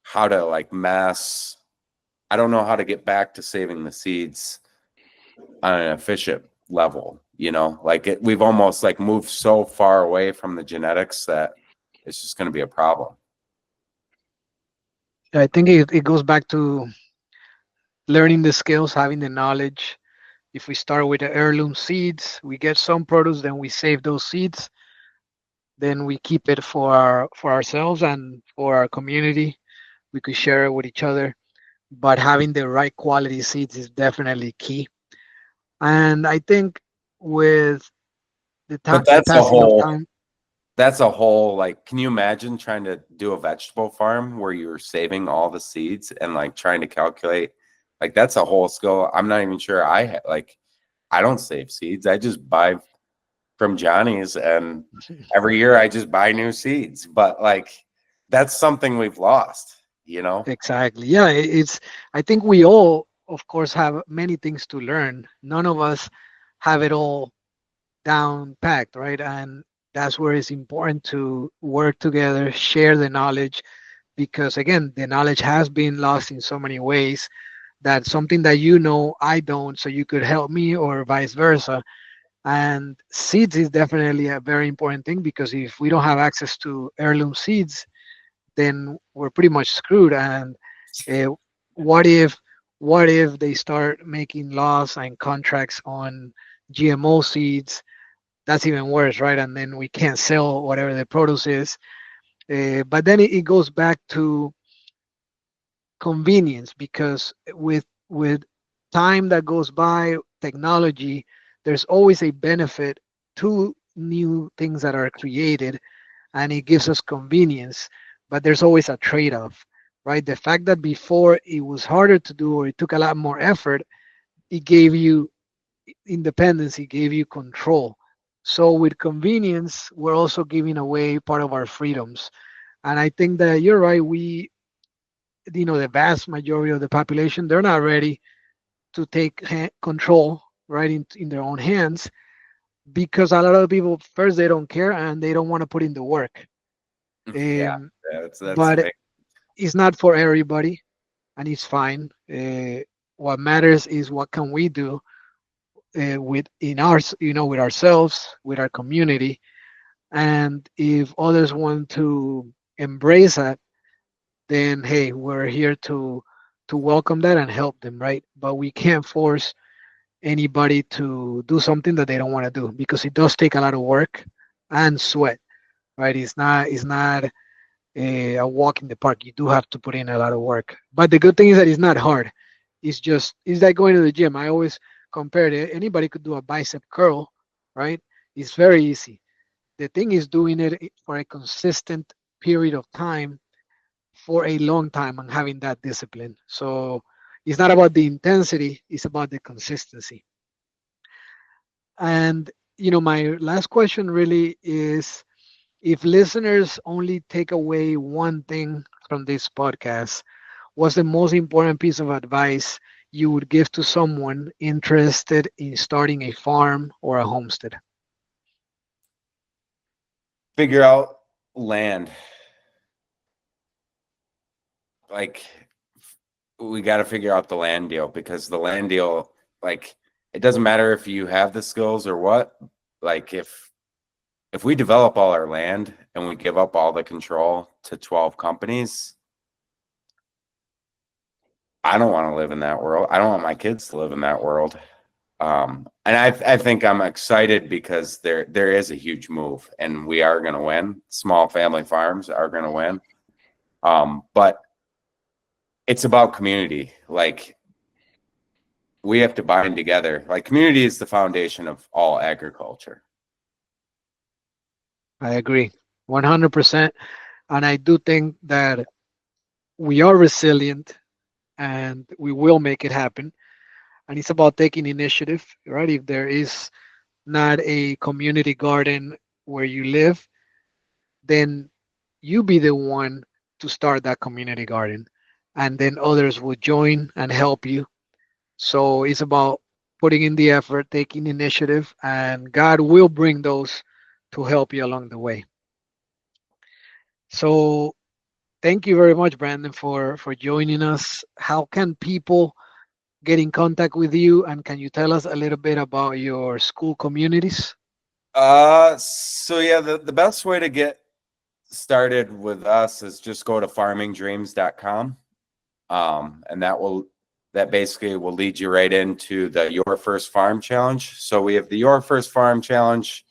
how to like I don't know how to get back to saving the seeds on an efficient level, like we've almost like moved so far away from the genetics that it's just going to be a problem. I think it goes back to learning the skills, having the knowledge. If we start with the heirloom seeds, we get some produce, then we save those seeds, then we keep it for ourselves and for our community. We could share it with each other, but having the right quality seeds is definitely key. And I think with But the passing of time, that's a whole like, can you imagine trying to do a vegetable farm where you're saving all the seeds and like trying to calculate, like that's a whole skill. I'm not even sure like I don't save seeds. I just buy from Johnny's, and every year I just buy new seeds. But like that's something we've lost, you know? exactly, yeah, it's. I think we all, of course, have many things to learn. None of us have it all down packed, right? And that's where it's important to work together, share the knowledge, because again, the knowledge has been lost in so many ways that something that you know I don't, so you could help me or vice versa. And seeds is definitely a very important thing, because if we don't have access to heirloom seeds, then we're pretty much screwed. And uh, what if what if they start making laws and contracts on GMO seeds? That's even worse, right? And then we can't sell whatever the produce is. But then it goes back to convenience, because with time that goes by, technology, there's always a benefit to new things that are created, and it gives us convenience, but there's always a trade-off, right? The fact that before it was harder to do, or it took a lot more effort, it gave you independence, it gave you control. So with convenience, we're also giving away part of our freedoms. And I think that you're right. The vast majority of the population, they're not ready to take control right in their own hands, because a lot of people, first, they don't care and they don't want to put in the work. Yeah, Um, that's the but big. it's not for everybody, and it's fine. What matters is what can we do with in our with ourselves, with our community. And if others want to embrace that, then hey, we're here to welcome that and help them, right? But we can't force anybody to do something that they don't want to do, because it does take a lot of work and sweat, right? It's not a walk in the park. You do have to put in a lot of work. But the good thing is that it's not hard. It's like going to the gym. I always compare it. Anybody could do a bicep curl, right? It's very easy. The thing is doing it for a consistent period of time for a long time and having that discipline. So it's not about the intensity, it's about the consistency. And my last question really is, if listeners only take away one thing from this podcast, what's the most important piece of advice you would give to someone interested in starting a farm or a homestead? Figure out land. Like we got to figure out the land deal, because the land deal, like it doesn't matter if you have the skills or what. Like if we develop all our land and we give up all the control to 12 companies, I don't want to live in that world. I don't want my kids to live in that world. And I think I'm excited because there is a huge move, and we are going to win. Small family farms are going to win. But it's about community. Like we have to bind together. Like community is the foundation of all agriculture. I agree 100%. And I do think that we are resilient and we will make it happen. And it's about taking initiative, right? If there is not a community garden where you live, then you be the one to start that community garden, and then others will join and help you. So it's about putting in the effort, taking initiative, and God will bring those to help you along the way. So thank you very much, Brandon, for joining us. How can people get in contact with you, and can you tell us a little bit about your school communities? So yeah, the best way to get started with us is just go to farmingdreams.com. And that will that basically will lead you right into the Your First Farm Challenge. So we have the Your First Farm Challenge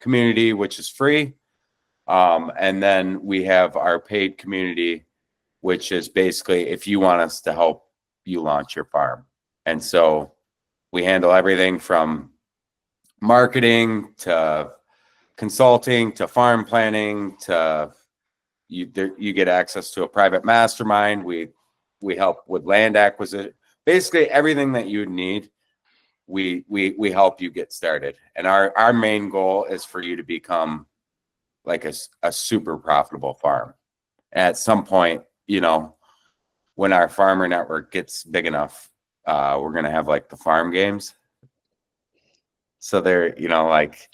community, which is free. And then we have our paid community, which is basically if you want us to help you launch your farm. And so we handle everything from marketing to consulting to farm planning to you get access to a private mastermind. We help with land acquisition, basically everything that you need. We help you get started. And our main goal is for you to become like a super profitable farm. At some point, you know, when our farmer network gets big enough, we're going to have like the farm games. So they're, you know, like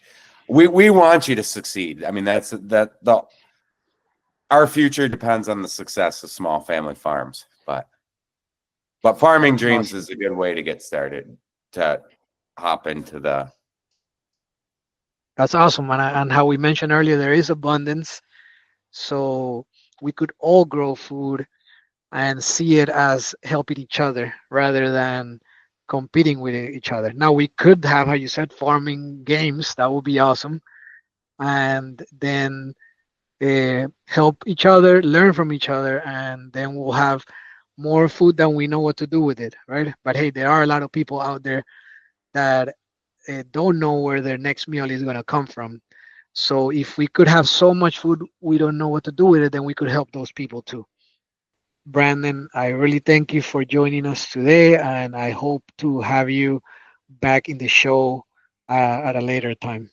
we want you to succeed. I mean, our future depends on the success of small family farms, but Farming Dreams is a good way to get started, to hop into the. That's awesome. And how we mentioned earlier, there is abundance. So we could all grow food and see it as helping each other rather than competing with each other. Now we could have, how you said, farming games. That would be awesome. And then help each other, learn from each other, and then we'll have more food than we know what to do with it, right? But hey, there are a lot of people out there that don't know where their next meal is going to come from. So if we could have so much food we don't know what to do with it, then we could help those people too. Brandon, I really thank you for joining us today, and I hope to have you back in the show at a later time.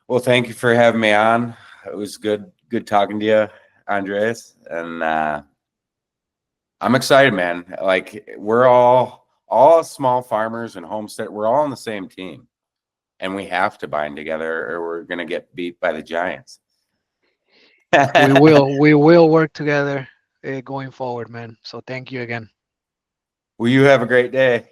Well, thank you for having me on. It was good talking to you, Andres, and I'm excited, man. Like we're all small farmers and homestead. We're all on the same team, and we have to bind together, or we're gonna get beat by the giants. We will work together going forward, man. So thank you again. Well, you have a great day.